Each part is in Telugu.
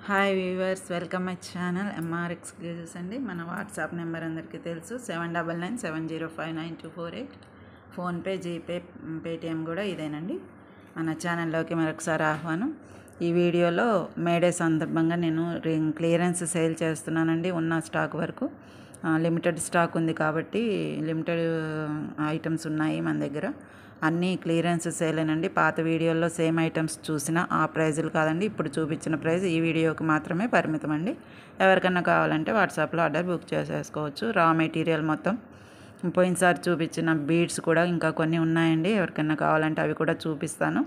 Hi viewers, welcome my channel MR exclusives అండి. మన వాట్సాప్ నెంబర్ అందరికీ తెలుసు, 7997059248. ఫోన్పే, జీపే, పేటిఎం కూడా ఇదేనండి. మన ఛానల్లోకి మరొకసారి ఆహ్వానం. ఈ వీడియోలో మేడే సందర్భంగా నేను క్లియరెన్స్ సేల్ చేస్తున్నానండి. ఉన్న స్టాక్ వరకు లిమిటెడ్ స్టాక్ ఉంది కాబట్టి లిమిటెడ్ ఐటమ్స్ ఉన్నాయి మన దగ్గర. అన్నీ క్లియరెన్స్ సేలేనండి. పాత వీడియోల్లో సేమ్ ఐటమ్స్ చూసిన ఆ ప్రైజులు కాదండి, ఇప్పుడు చూపించిన ప్రైస్ ఈ వీడియోకి మాత్రమే పరిమితం అండి. ఎవరికన్నా కావాలంటే వాట్సాప్లో ఆర్డర్ బుక్ చేసేసుకోవచ్చు. రా మెటీరియల్ మొత్తం పోయినసారి చూపించిన బీడ్స్ కూడా ఇంకా కొన్ని ఉన్నాయండి. ఎవరికన్నా కావాలంటే అవి కూడా చూపిస్తాను.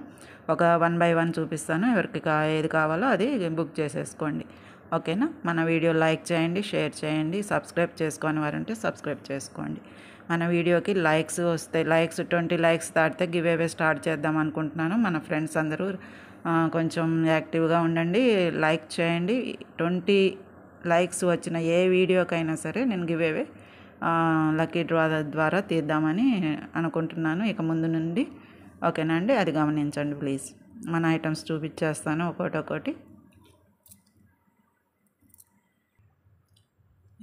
ఒక 1 by 1 చూపిస్తాను. ఎవరికి ఏది కావాలో అది బుక్ చేసేసుకోండి. ఓకేనా? మన వీడియో లైక్ చేయండి, షేర్ చేయండి. సబ్స్క్రైబ్ చేసుకొని వారంటే సబ్స్క్రైబ్ చేసుకోండి. మన వీడియోకి లైక్స్ వస్తాయి. 20 లైక్స్ దాటితే గివ్ అవే స్టార్ట్ చేద్దాం అనుకుంటున్నాను. మన ఫ్రెండ్స్ అందరూ కొంచెం యాక్టివ్గా ఉండండి, లైక్ చేయండి. 20 లైక్స్ వచ్చిన ఏ వీడియోకైనా సరే నేను గివ్ అవే లక్కీ డ్రా ద్వారా తీద్దామని అనుకుంటున్నాను ఇక ముందు నుండి. ఓకేనా అండి? అది గమనించండి ప్లీజ్. మన ఐటమ్స్ చూపించేస్తాను ఒక్కొక్కటి.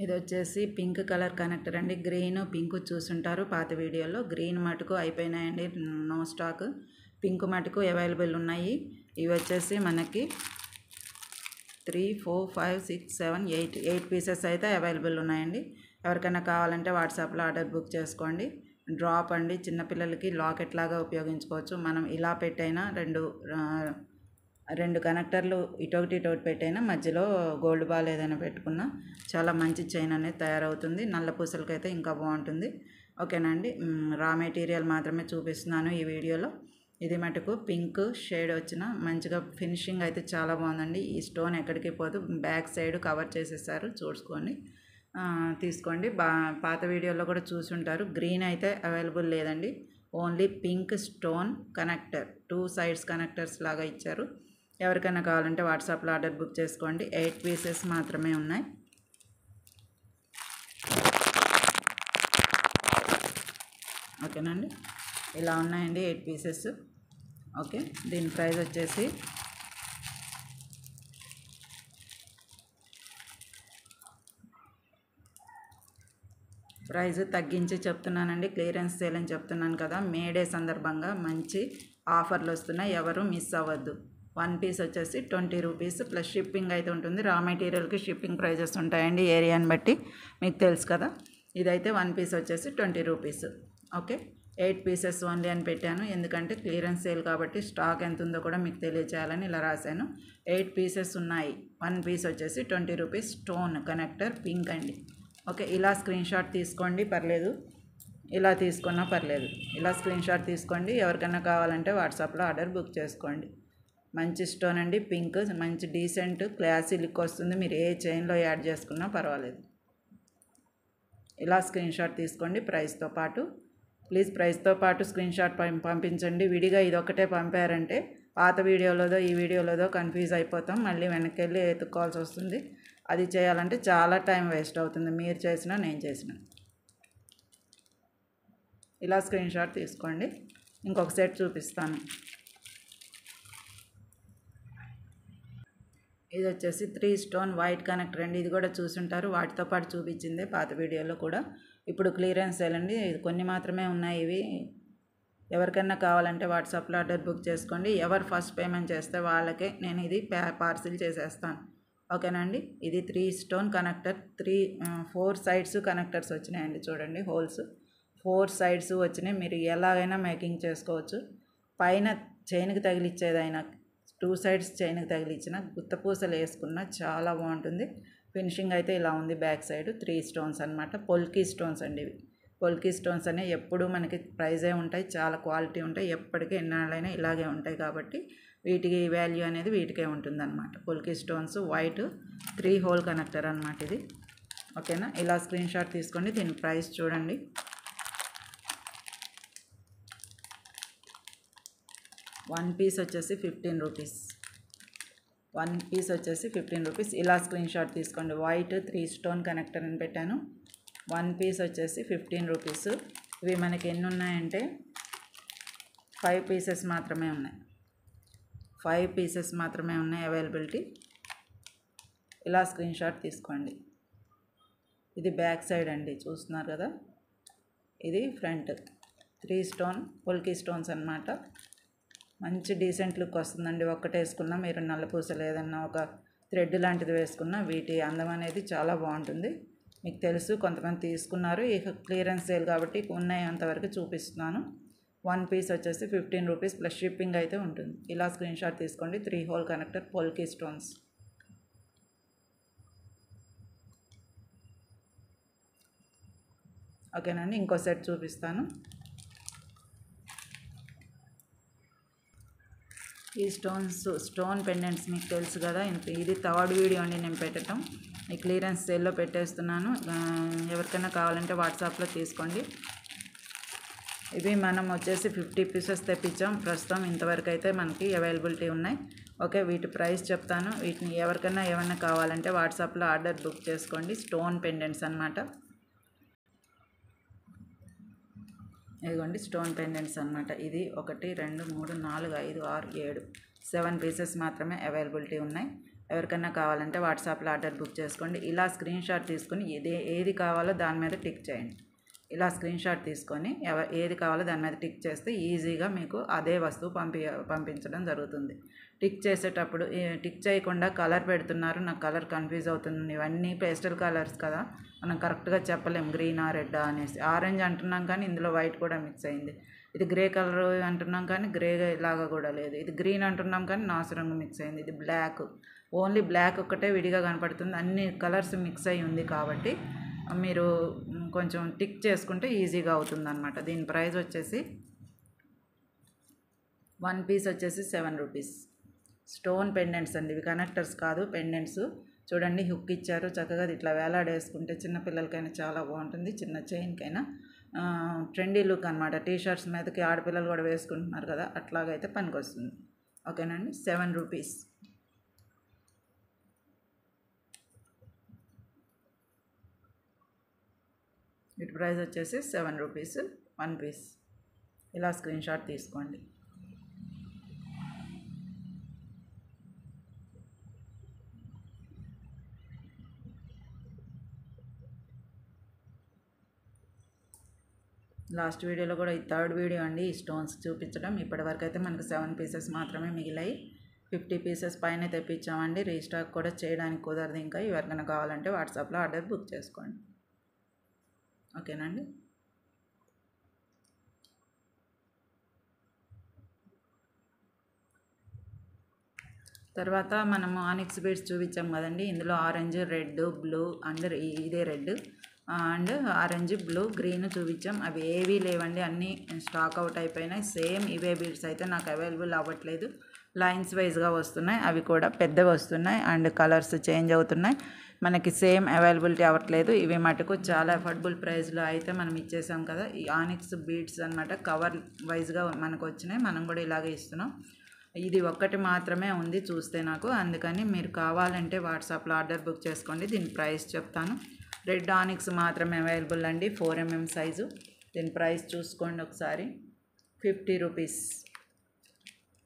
ఇది వచ్చేసి పింక్ కలర్ కనెక్టర్ అండి. గ్రీన్, పింక్ చూసుంటారు పాత వీడియోలో. గ్రీన్ మటుకు అయిపోయినాయండి, నో స్టాక్. పింక్ మటుకు అవైలబుల్ ఉన్నాయి. ఇవి వచ్చేసి మనకి 3, 4, 5, 6, 7, 8 పీసెస్ అయితే అవైలబుల్ ఉన్నాయండి. ఎవరికైనా కావాలంటే వాట్సాప్లో ఆర్డర్ బుక్ చేసుకోండి. డ్రాప్ అండి, చిన్నపిల్లలకి లాకెట్ లాగా ఉపయోగించుకోవచ్చు. మనం ఇలా పెట్టైనా రెండు కనెక్టర్లు ఇటొకటి పెట్టైనా మధ్యలో గోల్డ్ బాల్ ఏదైనా పెట్టుకున్నా చాలా మంచి చైన్ అనేది తయారవుతుంది. నల్ల పూసలకైతే ఇంకా బాగుంటుంది. ఓకేనా అండి? రా మెటీరియల్ మాత్రమే చూపిస్తున్నాను ఈ వీడియోలో. ఇది మటుకు పింక్ షేడ్ వచ్చిన మంచిగా ఫినిషింగ్ అయితే చాలా బాగుందండి. ఈ స్టోన్ ఎక్కడికి పోదు, బ్యాక్ సైడ్ కవర్ చేసేసారు, చూసుకోండి. తీసుకోండి. పాత వీడియోలో కూడా చూసుంటారు. గ్రీన్ అయితే అవైలబుల్ లేదండి, only pink stone connector, 2 sides connectors లాగా ఇచ్చారు. ఎవరికైనా కావాలంటే వాట్సాప్లో ఆర్డర్ బుక్ చేసుకోండి. 8 పీసెస్ మాత్రమే ఉన్నాయి. ఓకేనండి? ఇలా ఉన్నాయండి 8 పీసెస్. ఓకే, దీని ప్రైస్ వచ్చేసి తగ్గించి చెప్తున్నానండి. క్లియరెన్స్ సేల్ అని చెప్తున్నాను కదా. మేడే సందర్భంగా మంచి ఆఫర్లు వస్తున్నాయి, ఎవరు మిస్ అవ్వద్దు. 1 పీస్ వచ్చేసి 20 రూపీస్ ప్లస్ షిప్పింగ్ అయితే ఉంటుంది. రా మెటీరియల్కి షిప్పింగ్ ప్రైజెస్ ఉంటాయండి ఏరియాని బట్టి, మీకు తెలుసు కదా. ఇదైతే 1 పీస్ వచ్చేసి 20 రూపీస్. ఓకే, 8 పీసెస్ ఓన్లీ అని పెట్టాను, ఎందుకంటే క్లియరెన్స్ సేల్ కాబట్టి స్టాక్ ఎంత ఉందో కూడా మీకు తెలియచేయాలని ఇలా రాశాను. 8 పీసెస్ ఉన్నాయి. 1 పీస్ వచ్చేసి 20 రూపీస్. స్టోన్ కనెక్టర్ పింక్ అండి. ఓకే, ఇలా స్క్రీన్ షాట్ తీసుకోండి, పర్లేదు. ఇలా తీసుకున్నా పర్లేదు. ఇలా స్క్రీన్ షాట్ తీసుకోండి. ఎవరికైనా కావాలంటే వాట్సాప్లో ఆర్డర్ బుక్ చేసుకోండి. మంచి స్టోన్ అండి, పింక్, మంచి డీసెంట్ క్లాసీ లుక్ వస్తుంది. మీరు ఏ చైన్లో యాడ్ చేసుకున్నా పర్వాలేదు. ఇలా స్క్రీన్ షాట్ తీసుకోండి ప్రైస్తో పాటు. ప్లీజ్ ప్రైస్తో పాటు స్క్రీన్ షాట్ పంపించండి. విడిగా ఇదొక్కటే పంపారంటే పాత వీడియోలోదో ఈ వీడియోలోదో కన్ఫ్యూజ్ అయిపోతాం, మళ్ళీ వెనక్కి వెళ్ళి ఎత్తుక్కోవాల్సి వస్తుంది. అది చేయాలంటే చాలా టైం వేస్ట్ అవుతుంది, మీరు చేసినా నేను చేసినా. ఇలా స్క్రీన్ షాట్ తీసుకోండి. ఇంకొక సెట్ చూపిస్తాను. ఇది వచ్చేసి 3 స్టోన్ వైట్ కనెక్టర్ అండి. ఇది కూడా చూసుంటారు, వాటితో పాటు చూపించిందే పాత వీడియోలో కూడా. ఇప్పుడు క్లియరెన్స్ సేలండి, ఇది కొన్ని మాత్రమే ఉన్నాయి. ఇవి ఎవరికైనా కావాలంటే వాట్సాప్లో ఆర్డర్ బుక్ చేసుకోండి. ఎవరు ఫస్ట్ పేమెంట్ చేస్తే వాళ్ళకే నేను ఇది పార్సిల్ చేసేస్తాను. ఓకేనండి? ఇది 3 స్టోన్ కనెక్టర్, 4 సైడ్స్ కనెక్టర్స్ వచ్చినాయండి. చూడండి, హోల్స్ 4 సైడ్స్ వచ్చినాయి. మీరు ఎలాగైనా మేకింగ్ చేసుకోవచ్చు. పైన చైన్కి తగిలిచ్చేదైనా 2 సైడ్స్ చైన్కి తగిలిచ్చిన గుత్తపూసలు వేసుకున్న చాలా బాగుంటుంది. ఫినిషింగ్ అయితే ఇలా ఉంది. బ్యాక్ సైడ్ 3 స్టోన్స్ అనమాట. పొల్కీ స్టోన్స్ అండి ఇవి. పొల్కీ స్టోన్స్ అనేవి ఎప్పుడు మనకి ప్రైజే ఉంటాయి, చాలా క్వాలిటీ ఉంటాయి, ఎప్పటికీ ఎన్నాళ్ళైనా ఇలాగే ఉంటాయి కాబట్టి వీటికి వాల్యూ అనేది వీటికే ఉంటుందన్నమాట. Polki stones white 3 hole connector అనమాట ఇది. ఓకేనా? ఇలా స్క్రీన్ షాట్ తీసుకోండి. దీని ప్రైస్ చూడండి. 1 పీస్ వచ్చేసి 15 రూపీస్. 1 పీస్ వచ్చేసి 15 రూపీస్. ఇలా స్క్రీన్ షాట్ తీసుకోండి. వైట్ 3 స్టోన్ కనెక్టర్ అని పెట్టాను. 1 పీస్ వచ్చేసి 15 రూపీస్. ఇవి మనకి ఎన్ని ఉన్నాయంటే 5 పీసెస్ మాత్రమే ఉన్నాయి. 5 పీసెస్ మాత్రమే ఉన్నాయి అవైలబిలిటీ. ఇలా స్క్రీన్ షాట్ తీసుకోండి. ఇది బ్యాక్ సైడ్ అండి, చూస్తున్నారు కదా. ఇది ఫ్రంట్ 3 స్టోన్ పొల్కి స్టోన్స్ అన్నమాట. మంచి డీసెంట్ లుక్ వస్తుందండి. ఒక్కటే వేసుకున్నా, మీరు నల్లపూసలు ఏదన్నా ఒక థ్రెడ్ లాంటిది వేసుకున్నా వీటి అందం అనేది చాలా బాగుంటుంది. మీకు తెలుసు, కొంతమంది తీసుకున్నారు. ఇక క్లియరెన్స్ సేల్ కాబట్టి ఉన్నంతవరకు చూపిస్తున్నాను. 1 పీస్ వచ్చేసి 15 రూపీస్ ప్లస్ షిప్పింగ్ అయితే ఉంటుంది. ఇలా స్క్రీన్ షాట్ తీసుకోండి. 3 హోల్ కనెక్టర్ పొల్కి స్టోన్స్. ఓకేనండి, ఇంకో సెట్ చూపిస్తాను. ఈ స్టోన్ పెండెంట్స్ మీకు తెలుసు కదా. ఇది థర్డ్ వీడియో అండి నేను పెట్టడం. ఈ క్లియరెన్స్ సేల్లో పెట్టేస్తున్నాను. ఎవరికైనా కావాలంటే వాట్సాప్లో తీసుకోండి. ఇవి మనం వచ్చేసి 50 పీసెస్ తెప్పించాం ప్రస్తుతం. ఇంతవరకు అయితే మనకి అవైలబిలిటీ ఉన్నాయి. ఓకే, వీటి ప్రైస్ చెప్తాను. వీటిని ఎవరికైనా ఏమైనా కావాలంటే వాట్సాప్లో ఆర్డర్ బుక్ చేసుకోండి. స్టోన్ పెండెంట్స్ అన్నమాట. ఇదిగోండి స్టోన్ పెండెంట్స్ అన్నమాట. ఇది 1 2 3 4 5 6 7 7 పీసెస్ మాత్రమే అవైలబిలిటీ ఉన్నాయి. ఎవరికైనా కావాలంటే వాట్సాప్లో ఆర్డర్ బుక్ చేసుకోండి. ఇలా స్క్రీన్ షాట్ తీసుకొని ఏది కావాలో దాని మీద టిక్ చేయండి. ఇలా స్క్రీన్ షాట్ తీసుకొని ఏది కావాలో దాని మీద టిక్ చేస్తే ఈజీగా మీకు అదే వస్తువు పంపించడం జరుగుతుంది. టిక్ చేసేటప్పుడు టిక్ చేయకుండా కలర్ పెడుతున్నారు, నాకు కలర్ కన్ఫ్యూజ్ అవుతుంది. ఇవన్నీ పేస్టల్ కలర్స్ కదా, మనం కరెక్ట్గా చెప్పలేం గ్రీనా రెడ్డా అనేసి. ఆరెంజ్ అంటున్నాం కానీ ఇందులో వైట్ కూడా మిక్స్ అయింది. ఇది గ్రే కలర్ అంటున్నాం కానీ గ్రే లాగా కూడా లేదు. ఇది గ్రీన్ అంటున్నాం కానీ నాసు రంగు మిక్స్ అయింది. ఇది బ్లాక్, ఓన్లీ బ్లాక్ ఒక్కటే విడిగా కనపడుతుంది. అన్ని కలర్స్ మిక్స్ అయి ఉంది కాబట్టి మీరు కొంచెం టిక్ చేసుకుంటే ఈజీగా అవుతుంది అన్నమాట. దీని ప్రైస్ వచ్చేసి 1 పీస్ వచ్చేసి 7 రూపీస్. స్టోన్ పెండెంట్స్ అండి, ఇవి కనెక్టర్స్ కాదు, పెండెంట్స్. చూడండి, హుక్ ఇచ్చారు చక్కగా. ఇట్లా వేలాడేసుకుంటే చిన్నపిల్లలకైనా చాలా బాగుంటుంది, చిన్న చైన్కైనా. ట్రెండీ లుక్ అనమాట. టీషర్ట్స్ మీదకి ఆడపిల్లలు కూడా వేసుకుంటున్నారు కదా, అట్లాగైతే పనికి వస్తుంది. ఓకేనండి, 7 రూపీస్. వీటి ప్రైస్ వచ్చేసి 7 రూపీస్ 1 పీస్. ఇలా స్క్రీన్ షాట్ తీసుకోండి. లాస్ట్ వీడియోలో కూడా ఈ థర్డ్ వీడియో అండి ఈ స్టోన్స్ చూపించడం. ఇప్పటివరకు అయితే మనకు 7 పీసెస్ మాత్రమే మిగిలాయి. 50 పీసెస్ పైన తెప్పించామండి. రీస్టాక్ కూడా చేయడానికి కుదరదు ఇంకా. ఎవరికైనా కావాలంటే వాట్సాప్లో ఆర్డర్ బుక్ చేసుకోండి. ఓకేనండి. తర్వాత మనము ఆనిక్స్ బీడ్స్ చూపించాం కదండి. ఇందులో ఆరెంజ్, రెడ్, బ్లూ అండ్ ఇదే red and orange, blue, green చూపించాం. అవి ఏవీ లేవండి, అన్నీ స్టాక్ అవుట్ అయిపోయినాయి. సేమ్ ఇవే బీడ్స్ అయితే నాకు అవైలబుల్ అవ్వట్లేదు. లైన్స్ వైజ్గా వస్తున్నాయి, అవి కూడా పెద్దవి వస్తున్నాయి అండ్ కలర్స్ చేంజ్ అవుతున్నాయి. మనకి సేమ్ అవైలబిలిటీ అవ్వట్లేదు. ఇవి మటుకు చాలా అఫోర్డబుల్ ప్రైస్లో అయితే మనం ఇచ్చేసాం కదా. ఈ ఆనిక్స్ బీడ్స్ అనమాట, కవర్ వైజ్గా మనకు వచ్చినాయి. మనం కూడా ఇలాగే ఇస్తున్నాం. ఇది ఒక్కటి మాత్రమే ఉంది చూస్తే నాకు, అందుకని మీరు కావాలంటే వాట్సాప్లో ఆర్డర్ బుక్ చేసుకోండి. దీని ప్రైస్ చెప్తాను. రెడ్ ఆనిక్స్ మాత్రమే అవైలబుల్ అండి, 4mm సైజు. దీని ప్రైస్ చూసుకోండి ఒకసారి. 50 rupees.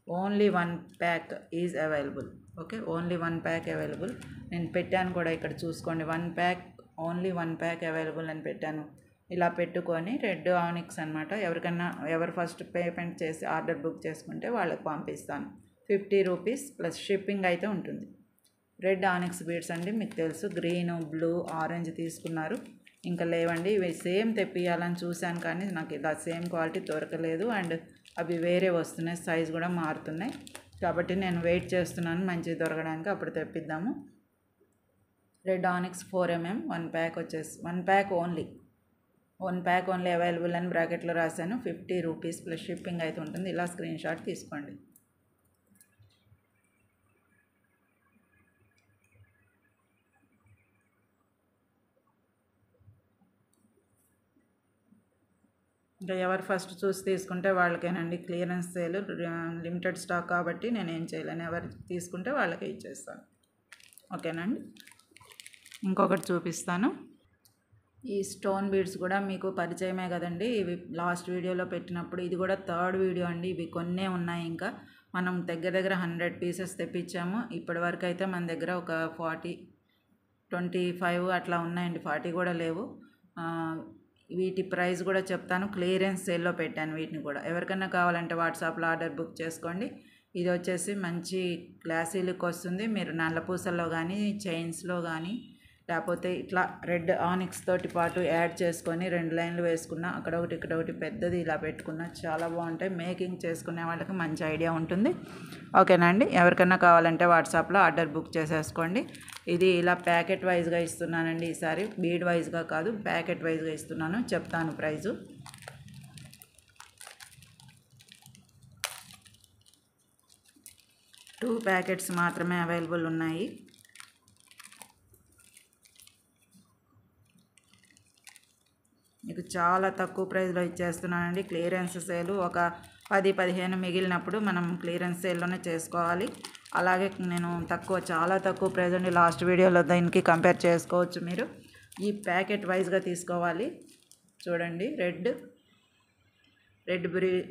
Only 1 pack is available. Okay, only 1 pack available. నేను పెట్టాను కూడా ఇక్కడ చూసుకోండి. 1 ప్యాక్, ఓన్లీ 1 ప్యాక్ అవైలబుల్ అని పెట్టాను. ఇలా పెట్టుకొని రెడ్ ఆనిక్స్ అనమాట. ఎవరు ఫస్ట్ పేమెంట్ చేసి ఆర్డర్ బుక్ చేసుకుంటే వాళ్ళకి పంపిస్తాను. 50 రూపీస్ ప్లస్ షిప్పింగ్ అయితే ఉంటుంది. రెడ్ ఆనిక్స్ బీడ్స్ అండి, మీకు తెలుసు. గ్రీను, బ్లూ, ఆరెంజ్ తీసుకున్నారు, ఇంకా లేవండి. ఇవి సేమ్ తెప్పియాలని చూశాను కానీ నాకు ఇలా సేమ్ క్వాలిటీ దొరకలేదు అండ్ అవి వేరే వస్తున్నాయి, సైజ్ కూడా మారుతున్నాయి. కాబట్టి నేను వెయిట్ చేస్తున్నాను మంచిది దొరకడానికి, అప్పుడు తెప్పిద్దాము. రెడ్ ఆనిక్స్ 4mm 1 ప్యాక్ వచ్చేసి 1 pack only 1 pack only available అని బ్రాకెట్లో రాశాను. 50 రూపీస్ ప్లస్ షిప్పింగ్ అయితే ఉంటుంది. ఇలా స్క్రీన్ షాట్ తీసుకోండి. ఇంకా ఎవరు ఫస్ట్ చూసి తీసుకుంటే వాళ్ళకేనండి. క్లియరెన్స్ సేల్, లిమిటెడ్ స్టాక్ కాబట్టి నేను ఏం చేయలేను. ఎవరు తీసుకుంటే వాళ్ళకే ఇచ్చేస్తాను. ఓకేనండి. ఇంకొకటి చూపిస్తాను. ఈ స్టోన్ బీడ్స్ కూడా మీకు పరిచయమే కదండి. ఇవి లాస్ట్ వీడియోలో పెట్టినప్పుడు, ఇది కూడా థర్డ్ వీడియో అండి. ఇవి కొన్నే ఉన్నాయి, ఇంకా మనం దగ్గర 100 పీసెస్ తెప్పించాము. ఇప్పటి వరకు అయితే మన దగ్గర ఒక 25 అట్లా ఉన్నాయండి, 40 కూడా లేవు. వీటి ప్రైస్ కూడా చెప్తాను. క్లియరెన్స్ సేల్లో పెట్టాను వీటిని కూడా. ఎవరికైనా కావాలంటే వాట్సాప్లో ఆర్డర్ బుక్ చేసుకోండి. ఇది వచ్చేసి మంచి క్లాసీ లుక్ వస్తుంది. మీరు నల్ల పూసల్లో కానీ చైన్స్లో కానీ లేకపోతే ఇట్లా రెడ్ ఆనిక్స్ తోటి పాటు యాడ్ చేసుకొని 2 లైన్లు వేసుకున్నా, అక్కడ ఒకటి ఇక్కడ ఒకటి పెద్దది ఇలా పెట్టుకున్నా చాలా బాగుంటాయి. మేకింగ్ చేసుకునే వాళ్ళకి మంచి ఐడియా ఉంటుంది. ఓకేనా అండి, ఎవరికైనా కావాలంటే వాట్సాప్లో ఆర్డర్ బుక్ చేసేసుకోండి. ఇది ఇలా ప్యాకెట్ వైజ్గా ఇస్తున్నానండి. ఈసారి బీడ్ వైజ్గా కాదు, ప్యాకెట్ వైజ్గా ఇస్తున్నాను. చెప్తాను ప్రైజు. టూ ప్యాకెట్స్ మాత్రమే అవైలబుల్ ఉన్నాయి. మీకు చాలా తక్కువ ప్రైస్లో ఇచ్చేస్తున్నానండి. క్లియరెన్స్ సేలు ఒక 10-15 మిగిలినప్పుడు మనం క్లియరెన్స్ సేల్లోనే చేసుకోవాలి. అలాగే నేను చాలా తక్కువ ప్రైస్ అండి. లాస్ట్ వీడియోలో దీనికి కంపేర్ చేసుకోవచ్చు మీరు. ఈ ప్యాకెట్ వైజ్గా తీసుకోవాలి. చూడండి, రెడ్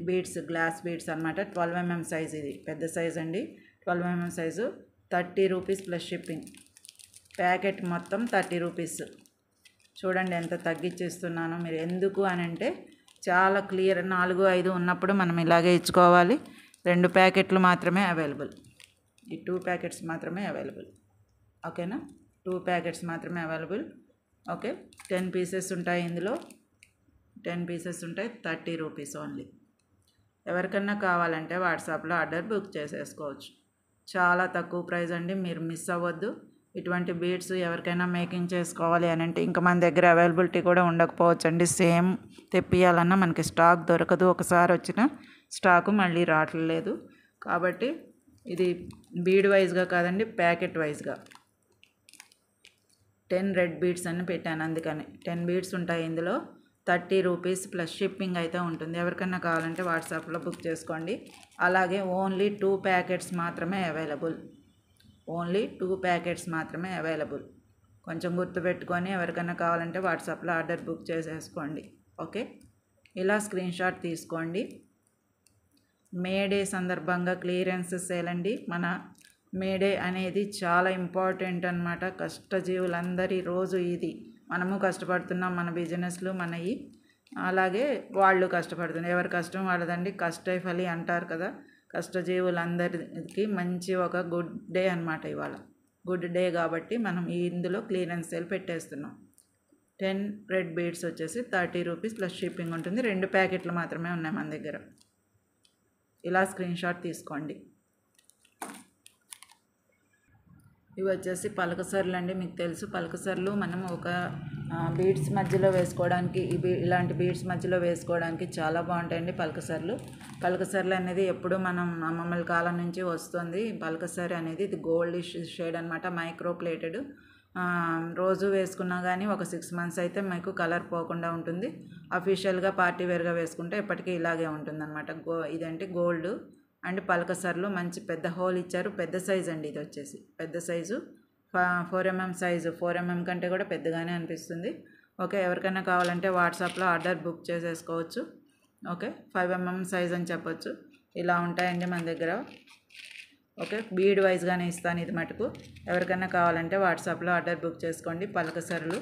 బీడ్స్, గ్లాస్ బీడ్స్ అనమాట. 12 mm సైజ్, ఇది పెద్ద సైజ్ అండి. 12 mm size, 30 rupees plus shipping. Packet మొత్తం 30 రూపీస్. చూడండి ఎంత తగ్గించేస్తున్నానో. మీరు ఎందుకు అని అంటే చాలా క్లియర్. 4-5 ఉన్నప్పుడు మనం ఇలాగే ఇచ్చుకోవాలి. 2 ప్యాకెట్లు మాత్రమే అవైలబుల్. ఈ 2 ప్యాకెట్స్ మాత్రమే అవైలబుల్. ఓకేనా, 2 ప్యాకెట్స్ మాత్రమే అవైలబుల్. ఓకే, 10 పీసెస్ ఉంటాయి ఇందులో. 10 పీసెస్ ఉంటాయి. 30 రూపీస్ ఓన్లీ. ఎవరికన్నా కావాలంటే వాట్సాప్లో ఆర్డర్ బుక్ చేసేసుకోవచ్చు. చాలా తక్కువ ప్రైస్ అండి, మీరు మిస్ అవ్వద్దు. ఇటువంటి బీడ్స్ ఎవరికైనా మేకింగ్ చేసుకోవాలి అని అంటే ఇంకా మన దగ్గర అవైలబిలిటీ కూడా ఉండకపోవచ్చు అండి. సేమ్ తెప్పియాలన్నా మనకి స్టాక్ దొరకదు. ఒకసారి వచ్చిన స్టాకు మళ్ళీ రావట్లేదు. కాబట్టి ఇది బీడ్ వైజ్గా కాదండి, ప్యాకెట్ వైజ్గా 10 రెడ్ బీడ్స్ అని పెట్టాను. అందుకని 10 బీడ్స్ ఉంటాయి ఇందులో. 30 రూపీస్ ప్లస్ షిప్పింగ్ అయితే ఉంటుంది. ఎవరికైనా కావాలంటే వాట్సాప్లో బుక్ చేసుకోండి. అలాగే ఓన్లీ 2 ప్యాకెట్స్ మాత్రమే అవైలబుల్. ఓన్లీ 2 ప్యాకెట్స్ మాత్రమే అవైలబుల్. కొంచెం గుర్తుపెట్టుకొని ఎవరికైనా కావాలంటే వాట్సాప్లో ఆర్డర్ బుక్ చేసేసుకోండి. ఓకే, ఇలా స్క్రీన్ షాట్ తీసుకోండి. మే డే సందర్భంగా క్లియరెన్స్ సేల్ అండి. మన మే డే అనేది చాలా ఇంపార్టెంట్ అనమాట. కష్టజీవులందరి రోజు ఇది. మనము కష్టపడుతున్నాం, మన బిజినెస్లు మనవి. అలాగే వాళ్ళు కష్టపడుతున్నారు. ఎవరి కష్టం వాళ్ళదండి. కష్టే ఫలి అంటారు కదా. కష్టజీవులందరికీ మంచి ఒక గుడ్ డే అనమాట. ఇవాళ గుడ్ డే కాబట్టి మనం ఇందులో క్లియరెన్స్ సేల్ పెట్టేస్తున్నాం. 10 రెడ్ బీడ్స్ వచ్చేసి 30 రూపీస్ ప్లస్ షిప్పింగ్ ఉంటుంది. 2 ప్యాకెట్లు మాత్రమే ఉన్నాయి మన దగ్గర. ఇలా స్క్రీన్ షాట్ తీసుకోండి. ఇవి వచ్చేసి పలకసర్లు అండి. మీకు తెలుసు పలకసర్లు మనం ఒక బీడ్స్ మధ్యలో వేసుకోవడానికి, ఇలాంటి బీడ్స్ మధ్యలో వేసుకోవడానికి చాలా బాగుంటాయండి పలకసర్లు అనేది ఎప్పుడు మనం అమ్మమ్మల కాలం నుంచి వస్తుంది. పలకసరి అనేది ఇది గోల్డిష్ షేడ్ అనమాట, మైక్రో ప్లేటెడ్. రోజు వేసుకున్నా కానీ ఒక 6 months అయితే మీకు కలర్ పోకుండా ఉంటుంది. అఫీషియల్గా పార్టీ వేర్గా వేసుకుంటే ఎప్పటికీ ఇలాగే ఉంటుంది అనమాట. ఇదంటే గోల్డ్ అండ్ పలకసర్లు మంచి పెద్ద హోల్ ఇచ్చారు. పెద్ద సైజ్ అండి, ఇది వచ్చేసి పెద్ద సైజు. 4 mm size. 4 mm కంటే కూడా పెద్దగానే అనిపిస్తుంది. ఓకే, ఎవరికైనా కావాలంటే వాట్సాప్లో ఆర్డర్ బుక్ చేసేసుకోవచ్చు. ఓకే, 5 mm సైజ్ అని చెప్పొచ్చు. ఇలా ఉంటాయండి మన దగ్గర. ఓకే, బీడ్ వైజ్గానే ఇస్తాను ఇది మటుకు. ఎవరికైనా కావాలంటే వాట్సాప్లో ఆర్డర్ బుక్ చేసుకోండి. పలకసర్లు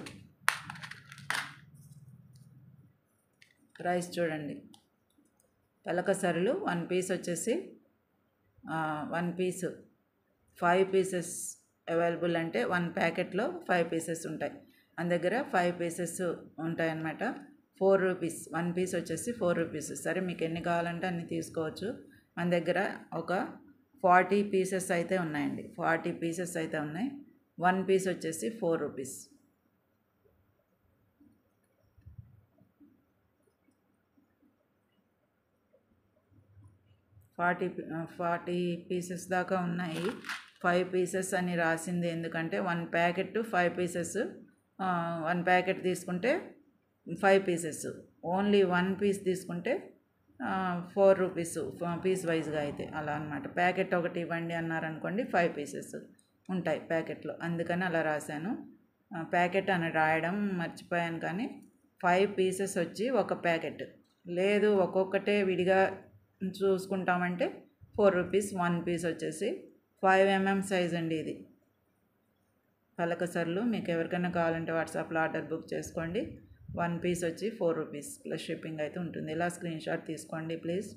ప్రైస్ చూడండి. పలకసర్లు 1 పీస్ వచ్చేసి 1 పీస్ 5 పీసెస్ అవైలబుల్. అంటే 1 ప్యాకెట్లో 5 పీసెస్ ఉంటాయి. మన దగ్గర 5 పీసెస్ ఉంటాయన్నమాట. 4 రూపీస్ 1 పీస్ వచ్చేసి 4 రూపీస్. సరే, మీకు ఎన్ని కావాలంటే అన్ని తీసుకోవచ్చు. మన దగ్గర ఒక 40 పీసెస్ అయితే ఉన్నాయండి. 40 పీసెస్ అయితే ఉన్నాయి. 1 పీస్ వచ్చేసి 4 రూపీస్. 40 పీసెస్ దాకా ఉన్నాయి. 5 పీసెస్ అని రాసింది ఎందుకంటే 1 ప్యాకెట్ 5 పీసెస్. 1 ప్యాకెట్ తీసుకుంటే 5 పీసెస్. ఓన్లీ 1 పీస్ తీసుకుంటే 4 రూపీస్ పీస్ వైజ్గా అయితే అలా అనమాట. ప్యాకెట్ ఒకటి ఇవ్వండి అన్నారనుకోండి 5 పీసెస్ ఉంటాయి ప్యాకెట్లో. అందుకని అలా రాశాను. ప్యాకెట్ అని రాయడం మర్చిపోయాను. కానీ 5 పీసెస్ వచ్చి ఒక ప్యాకెట్. లేదు ఒక్కొక్కటే విడిగా చూసుకుంటామంటే 4 రూపీస్ 1 పీస్ వచ్చేసి. 5 mm సైజ్ అండి ఇది. పలకసర్లు మీకు ఎవరికైనా కావాలంటే వాట్సాప్లో ఆర్డర్ బుక్ చేసుకోండి. 1 పీస్ వచ్చి 4 రూపీస్ ప్లస్ షిప్పింగ్ అయితే ఉంటుంది. ఇలా స్క్రీన్ షాట్ తీసుకోండి ప్లీజ్.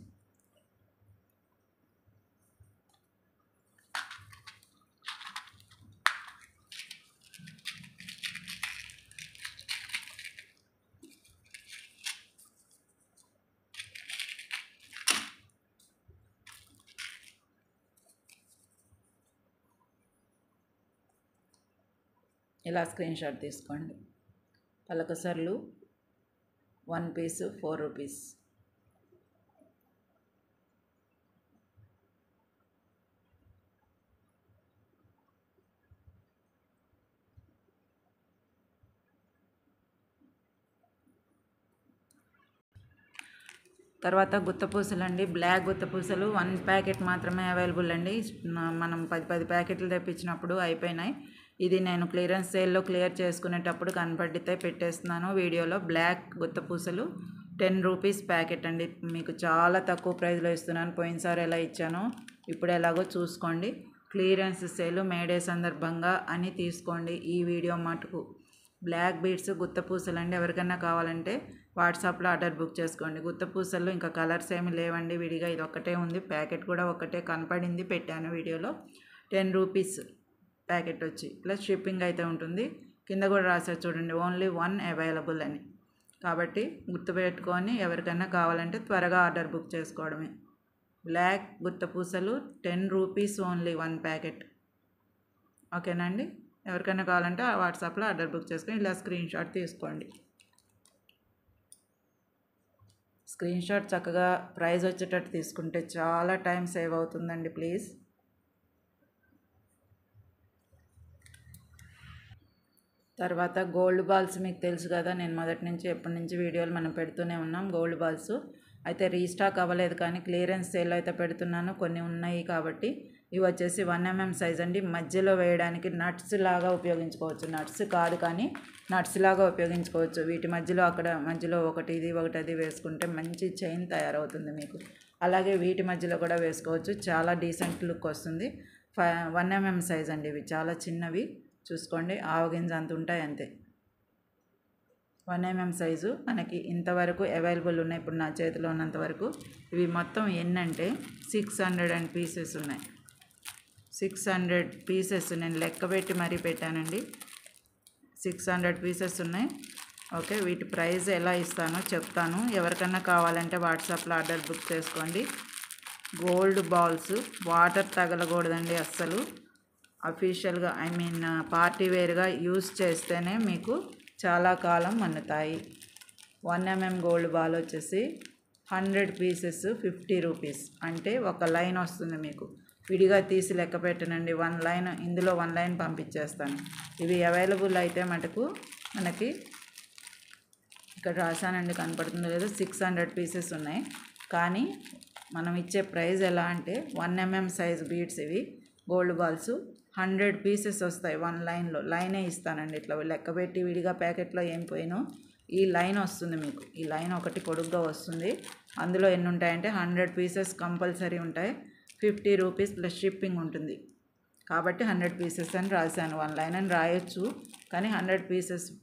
ఇలా స్క్రీన్ షాట్ తీసుకోండి. పలకసర్లు 1 పీస్ 4 రూపీస్. తర్వాత గుత్తపూసలు అండి. బ్లాక్ గుత్తపూసలు 1 ప్యాకెట్ మాత్రమే అవైలబుల్ అండి. మనం 10 ప్యాకెట్లు తెప్పించినప్పుడు అయిపోయినాయి. ఇది నేను క్లియరెన్స్ సేల్లో క్లియర్ చేసుకునేటప్పుడు కనపడితే పెట్టేస్తున్నాను వీడియోలో. బ్లాక్ గుత్తపూసలు 10 రూపీస్ ప్యాకెట్ అండి. మీకు చాలా తక్కువ ప్రైస్లో ఇస్తున్నాను. పోయినసారి ఎలా ఇచ్చానో ఇప్పుడు ఎలాగో చూసుకోండి. క్లియరెన్స్ సేల్ మేడే సందర్భంగా అని తీసుకోండి ఈ వీడియో మటుకు. బ్లాక్ బీడ్స్ గుత్తపూసలు అండి. ఎవరికైనా కావాలంటే వాట్సాప్లో ఆర్డర్ బుక్ చేసుకోండి. గుత్తపూసల్లో ఇంకా కలర్స్ ఏమి లేవండి, విడిగా ఇది ఒక్కటే ఉంది. ప్యాకెట్ కూడా ఒకటే కనపడింది, పెట్టాను వీడియోలో. 10 రూపీస్ ప్యాకెట్ వచ్చి ప్లస్ షిప్పింగ్ అయితే ఉంటుంది. కింద కూడా రాశారు చూడండి, ఓన్లీ 1 అవైలబుల్ అని. కాబట్టి గుర్తుపెట్టుకొని ఎవరికైనా కావాలంటే త్వరగా ఆర్డర్ బుక్ చేసుకోవడమే. బ్లాక్ గుత్తపూసలు 10 రూపీస్ ఓన్లీ 1 ప్యాకెట్. ఓకేనండి. ఎవరికైనా కావాలంటే వాట్సాప్లో ఆర్డర్ బుక్ చేసుకొని ఇలా స్క్రీన్ షాట్ తీసుకోండి. స్క్రీన్ షాట్ చక్కగా ప్రైస్ వచ్చేటట్టు తీసుకుంటే చాలా టైం సేవ్ అవుతుందండి ప్లీజ్. తర్వాత గోల్డ్ బాల్స్ మీకు తెలుసు కదా, నేను మొదటి నుంచి ఎప్పటి నుంచి వీడియోలు మనం పెడుతూనే ఉన్నాం. గోల్డ్ బాల్స్ అయితే రీస్టాక్ అవ్వలేదు, కానీ క్లియరెన్స్ సేల్ అయితే పెడుతున్నాను. కొన్ని ఉన్నాయి కాబట్టి. ఇవి వచ్చేసి 1 mm సైజ్ అండి. మధ్యలో వేయడానికి నట్స్ లాగా ఉపయోగించుకోవచ్చు. నట్స్ కాదు కానీ నట్స్ లాగా ఉపయోగించుకోవచ్చు. వీటి మధ్యలో అక్కడ మధ్యలో ఒకటి ఇది ఒకటి అది వేసుకుంటే మంచి చైన్ తయారవుతుంది మీకు. అలాగే వీటి మధ్యలో కూడా వేసుకోవచ్చు. చాలా డీసెంట్ లుక్ వస్తుంది. 1 mm సైజ్ అండి. ఇవి చాలా చిన్నవి, చూసుకోండి. ఆవగింజ అంత ఉంటాయి అంతే. 1 mm సైజు మనకి ఇంతవరకు అవైలబుల్ ఉన్నాయి ఇప్పుడు నా చేతిలో ఉన్నంత వరకు. ఇవి మొత్తం ఎన్నంటే 600 పీసెస్ ఉన్నాయి. 600 పీసెస్ నేను లెక్క పెట్టి మరీ పెట్టానండి. 600 పీసెస్ ఉన్నాయి. ఓకే, వీటి ప్రైస్ ఎలా ఇస్తానో చెప్తాను. ఎవరికన్నా కావాలంటే వాట్సాప్లో ఆర్డర్ బుక్ చేసుకోండి. గోల్డ్ బాల్స్ వాటర్ తగలకూడదండి అస్సలు. అఫీషియల్గా పార్టీ వేర్గా యూస్ చేస్తేనే మీకు చాలా కాలం మన్నుతాయి. 1 mm గోల్డ్ బాల్ వచ్చేసి 100 పీసెస్ 50 రూపీస్. అంటే ఒక లైన్ వస్తుంది మీకు. విడిగా తీసి లెక్క పెట్టనండి. 1 లైన్, ఇందులో 1 లైన్ పంపించేస్తాను. ఇవి అవైలబుల్ అయితే మటుకు మనకి ఇక్కడ రాశానండి, కనపడుతుందో లేదో, 600 పీసెస్ ఉన్నాయి. కానీ మనం ఇచ్చే ప్రైస్ ఎలా అంటే 1 mm సైజ్ బీడ్స్ ఇవి గోల్డ్ బాల్స్ 100 పీసెస్ వస్తాయి 1 లైన్లో. లైనే ఇస్తానండి. ఇట్లా లెక్క పెట్టి విడిగా ప్యాకెట్లో ఏం పోయినో ఈ లైన్ వస్తుంది మీకు. ఈ లైన్ ఒకటి పొడుగ్గా వస్తుంది. అందులో ఎన్ని ఉంటాయంటే 100 పీసెస్ కంపల్సరీ ఉంటాయి. 50 రూపీస్ ప్లస్ షిప్పింగ్ ఉంటుంది. కాబట్టి 100 పీసెస్ అని రాశాను. 1 లైన్ అని రాయొచ్చు, కానీ 100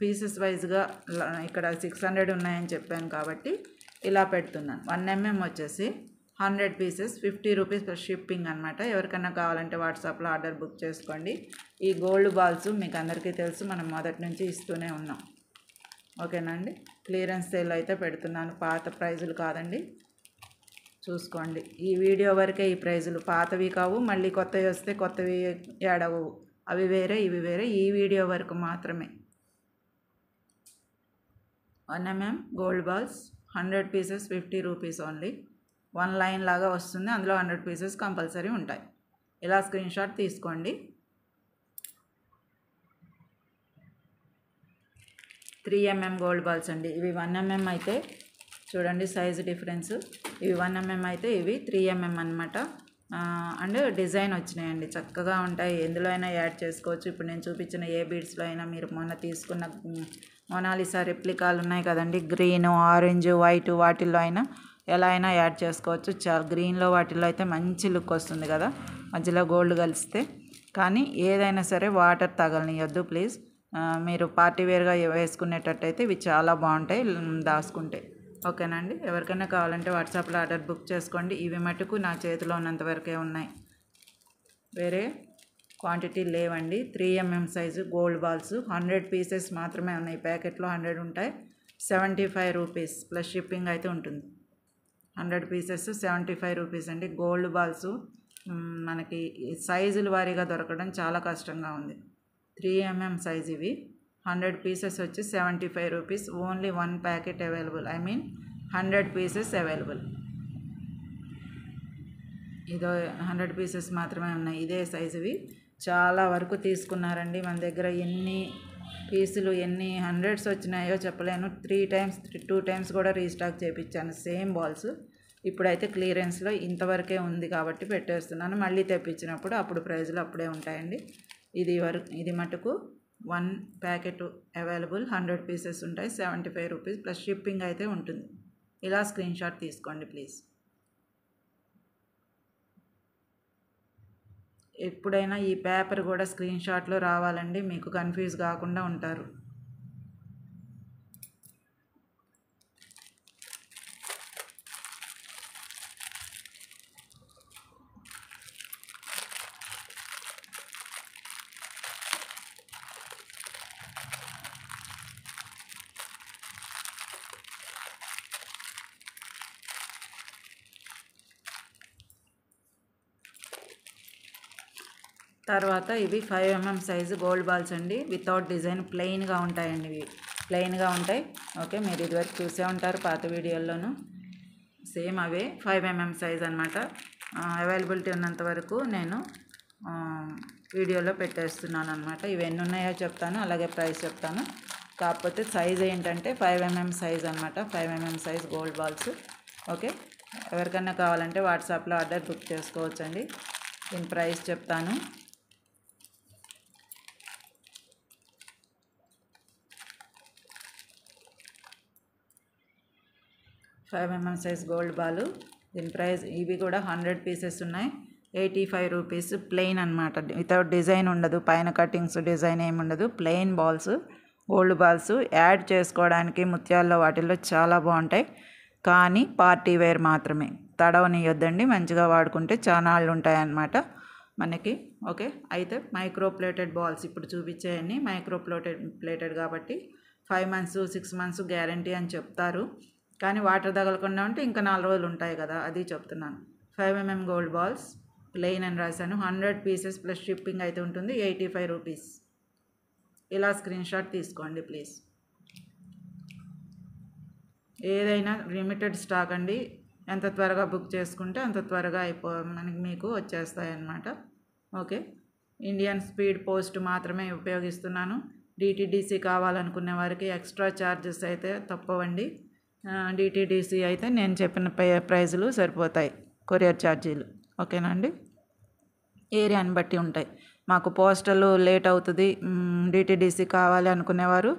పీసెస్ వైజ్గా ఇక్కడ 600 ఉన్నాయని చెప్పాను కాబట్టి ఇలా పెడుతున్నాను. 1 mm వచ్చేసి 100 పీసెస్ 50 రూపీస్ ప్లస్ షిప్పింగ్ అనమాట. ఎవరికైనా కావాలంటే వాట్సాప్లో ఆర్డర్ బుక్ చేసుకోండి. ఈ గోల్డ్ బాల్స్ మీకు అందరికీ తెలుసు, మనం మొదటి నుంచి ఇస్తూనే ఉన్నాం. ఓకేనండి. క్లియరెన్స్ సేల్ అయితే పెడుతున్నాను. పాత ప్రైజులు కాదండి, చూసుకోండి. ఈ వీడియో వరకే ఈ ప్రైజులు, పాతవి కావు. మళ్ళీ కొత్తవి వస్తే కొత్తవి యాడ్ అవ్వవు. అవి వేరే ఇవి వేరే. ఈ వీడియో వరకు మాత్రమే. 1 mm gold balls 100 pieces 50 rupees only. 1 line లాగా వస్తుంది. అందులో 100 పీసెస్ కంపల్సరీ ఉంటాయి. ఇలా స్క్రీన్ షాట్ తీసుకోండి. 3 mm గోల్డ్ బాల్స్ అండి. ఇవి 1 mm అయితే చూడండి సైజు డిఫరెన్స్. ఇవి 1 mm అయితే ఇవి 3 mm అనమాట. అండ్ డిజైన్ వచ్చినాయండి, చక్కగా ఉంటాయి. ఎందులో అయినా యాడ్ చేసుకోవచ్చు. ఇప్పుడు నేను చూపించిన ఏ బీడ్స్లో అయినా, మీరు మొన్న తీసుకున్న మొనాలిసా రెప్లికాలు ఉన్నాయి కదండి, గ్రీన్, ఆరెంజ్, వైట్, వాటిల్లో అయినా ఎలా అయినా యాడ్ చేసుకోవచ్చు. చాలా గ్రీన్లో వాటిల్లో అయితే మంచి లుక్ వస్తుంది కదా, మధ్యలో గోల్డ్ కలిస్తే. కానీ ఏదైనా సరే వాటర్ తగలనియొద్దు ప్లీజ్. మీరు పార్టీ వేర్గా వేసుకునేటట్టయితే ఇవి చాలా బాగుంటాయి దాచుకుంటే. ఓకేనా అండి. ఎవరికైనా కావాలంటే వాట్సాప్లో ఆర్డర్ బుక్ చేసుకోండి. ఇవి మటుకు నా చేతిలో ఉన్నంత వరకే ఉన్నాయి, వేరే క్వాంటిటీ లేవండి. 3mm size gold balls 100 pieces మాత్రమే ఉన్నాయి. ప్యాకెట్లో 100 ఉంటాయి. 75 రూపీస్ ప్లస్ షిప్పింగ్ అయితే ఉంటుంది. 100 పీసెస్ 75 రూపీస్ అండి. గోల్డ్ బాల్స్ మనకి సైజుల వారీగా దొరకడం చాలా కష్టంగా ఉంది. 3mm సైజ్ ఇవి 100 పీసెస్ వచ్చి 75 rupees. Only 1 packet available, I mean 100 pieces available. ఇదో 100 పీసెస్ మాత్రమే ఉన్నాయి. ఇదే సైజువి చాలా వరకు తీసుకున్నారండి. మన దగ్గర ఎన్ని పీసులు ఎన్ని హండ్రెడ్స్ వచ్చినాయో చెప్పలేను. 2 టైమ్స్ కూడా రీస్టాక్ చేయించాను సేమ్ బాల్స్. ఇప్పుడైతే క్లియరెన్స్లో ఇంతవరకే ఉంది కాబట్టి పెట్టేస్తున్నాను. మళ్ళీ తెప్పించినప్పుడు అప్పుడు ప్రైజ్లు అప్పుడే ఉంటాయండి. ఇది మటుకు 1 ప్యాకెట్ అవైలబుల్, 100 పీసెస్ ఉంటాయి. 75 రూపీస్ ప్లస్ షిప్పింగ్ అయితే ఉంటుంది. ఇలా స్క్రీన్ షాట్ తీసుకోండి ప్లీజ్. ఎప్పుడైనా ఈ పేపర్ కూడా స్క్రీన్ షాట్లో రావాలండి, మీకు కన్ఫ్యూజ్ కాకుండా ఉంటారు. తర్వాత ఇవి 5mm సైజు గోల్డ్ బాల్స్ అండి. వితౌట్ డిజైన్ ప్లెయిన్గా ఉంటాయండి. ఇవి ప్లెయిన్గా ఉంటాయి. ఓకే, మీరు ఇదివరకు చూసే ఉంటారు పాత వీడియోల్లోనూ. సేమ్ అవే 5mm సైజ్ అనమాట. అవైలబిలిటీ ఉన్నంత వరకు నేను వీడియోలో పెట్టేస్తున్నాను అనమాట. ఇవి ఎన్ని ఉన్నాయో చెప్తాను, అలాగే ప్రైస్ చెప్తాను. కాకపోతే సైజ్ ఏంటంటే 5mm సైజ్ అనమాట. 5mm size gold balls. Okay, ఎవరికైనా కావాలంటే వాట్సాప్లో ఆర్డర్ బుక్ చేసుకోవచ్చండి. దీని ప్రైస్ చెప్తాను. 5mm size gold Balu. దీని ప్రైస్ ఇవి కూడా 100 పీసెస్ ఉన్నాయి. 85 రూపీస్. ప్లెయిన్ అనమాట, వితౌట్ డిజైన్ ఉండదు, పైన కటింగ్స్ డిజైన్ ఏమి ఉండదు. Plain balls, gold balls. Add చేసుకోవడానికి ముత్యాల్లో వాటిల్లో చాలా బాగుంటాయి. కానీ పార్టీ వేర్ మాత్రమే, తడవనియొద్దండి. మంచిగా వాడుకుంటే చాలా నాళ్ళు ఉంటాయి అన్నమాట మనకి. ఓకే, అయితే మైక్రో ప్లేటెడ్ బాల్స్ ఇప్పుడు చూపించేయండి. మైక్రో ప్లేటెడ్ కాబట్టి 5 months 6 months గ్యారంటీ అని చెప్తారు. కానీ వాటర్ తగలకుండా ఉంటే ఇంకా 4 రోజులు ఉంటాయి కదా, అది చెప్తున్నాను. 5mm గోల్డ్ బాల్స్ ప్లెయిన్ అని రాశాను. 100 పీసెస్ ప్లస్ షిప్పింగ్ అయితే ఉంటుంది. 85 రూపీస్. ఇలా స్క్రీన్ షాట్ తీసుకోండి ప్లీజ్. ఏదైనా లిమిటెడ్ స్టాక్ అండి. ఎంత త్వరగా బుక్ చేసుకుంటే అంత త్వరగా మీకు వచ్చేస్తాయి అన్నమాట. ఓకే, ఇండియన్ స్పీడ్ పోస్ట్ మాత్రమే ఉపయోగిస్తున్నాను. డిటిడిసి కావాలనుకునే వారికి ఎక్స్ట్రా ఛార్జెస్ అయితే తప్పవండి. డిటిడిసి అయితే నేను చెప్పిన ప్రైజులు సరిపోతాయి, కొరియర్ ఛార్జీలు. ఓకేనా అండి. ఏరియాని బట్టి ఉంటాయి. మాకు పోస్టల్ లేట్ అవుతుంది, డిటిడిసి కావాలి అనుకునేవారు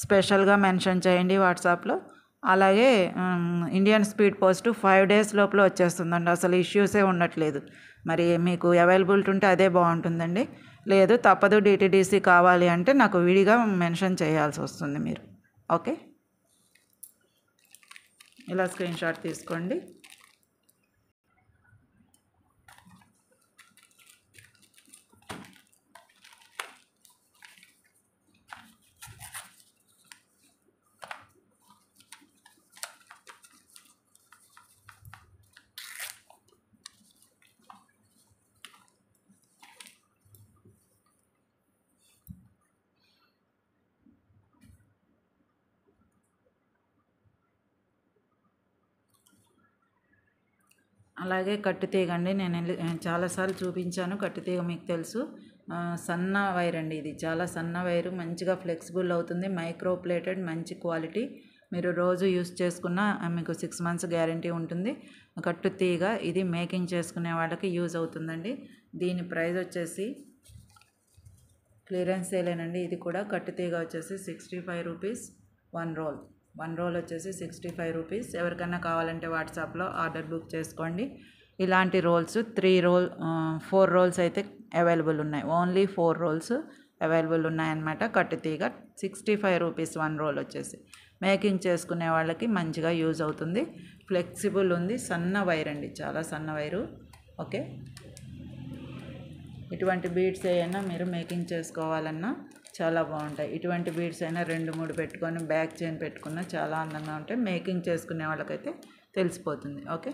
స్పెషల్గా మెన్షన్ చేయండి వాట్సాప్లో. అలాగే ఇండియన్ స్పీడ్ పోస్ట్ 5 days లోపల వచ్చేస్తుందండి. అసలు ఇష్యూసే ఉండట్లేదు. మరి మీకు అవైలబిలిటీ ఉంటే అదే బాగుంటుందండి. లేదు తప్పదు డిటిడిసి కావాలి అంటే నాకు విడిగా మెన్షన్ చేయాల్సి వస్తుంది మీరు. ఓకే, ఇలా స్క్రీన్ షాట్ తీసుకోండి. అలాగే కట్టుతీగ అండి. నేను చాలాసార్లు చూపించాను. కట్టుతీగ మీకు తెలుసు, సన్న వైర్ అండి. ఇది చాలా సన్న వైరు, మంచిగా ఫ్లెక్సిబుల్ అవుతుంది. మైక్రో ప్లేటెడ్, మంచి క్వాలిటీ. మీరు రోజు యూస్ చేసుకున్న మీకు 6 months గ్యారంటీ ఉంటుంది. కట్టుతీగ ఇది మేకింగ్ చేసుకునే వాళ్ళకి యూజ్ అవుతుందండి. దీని ప్రైస్ వచ్చేసి క్లియరెన్స్ సేలేనండి. ఇది కూడా కట్టుతీగ వచ్చేసి 65 రూపీస్ 1 roll. 1 roll వచ్చేసి 65 రూపీస్. ఎవరికైనా కావాలంటే వాట్సాప్లో ఆర్డర్ బుక్ చేసుకోండి. ఇలాంటి రోల్స్ 4 rolls అయితే అవైలబుల్ ఉన్నాయి. ఓన్లీ 4 రోల్స్ అవైలబుల్ ఉన్నాయన్నమాట. కట్టుతీగ 65 రూపీస్ 1 రోల్ వచ్చేసి. మేకింగ్ చేసుకునే వాళ్ళకి మంచిగా యూజ్ అవుతుంది. ఫ్లెక్సిబుల్ ఉంది. సన్న వైర్ అండి, చాలా సన్న వైరు. ఓకే, ఇటువంటి బీడ్స్ అయినా మీరు మేకింగ్ చేసుకోవాలన్నా చాలా బాగుంటాయి. ఇటువంటి బీడ్స్ అయినా 2-3 పెట్టుకొని బ్యాక్ చైన్ పెట్టుకున్నా చాలా అందంగా ఉంటాయి. మేకింగ్ చేసుకునే వాళ్ళకైతే తెలిసిపోతుంది. ఓకే,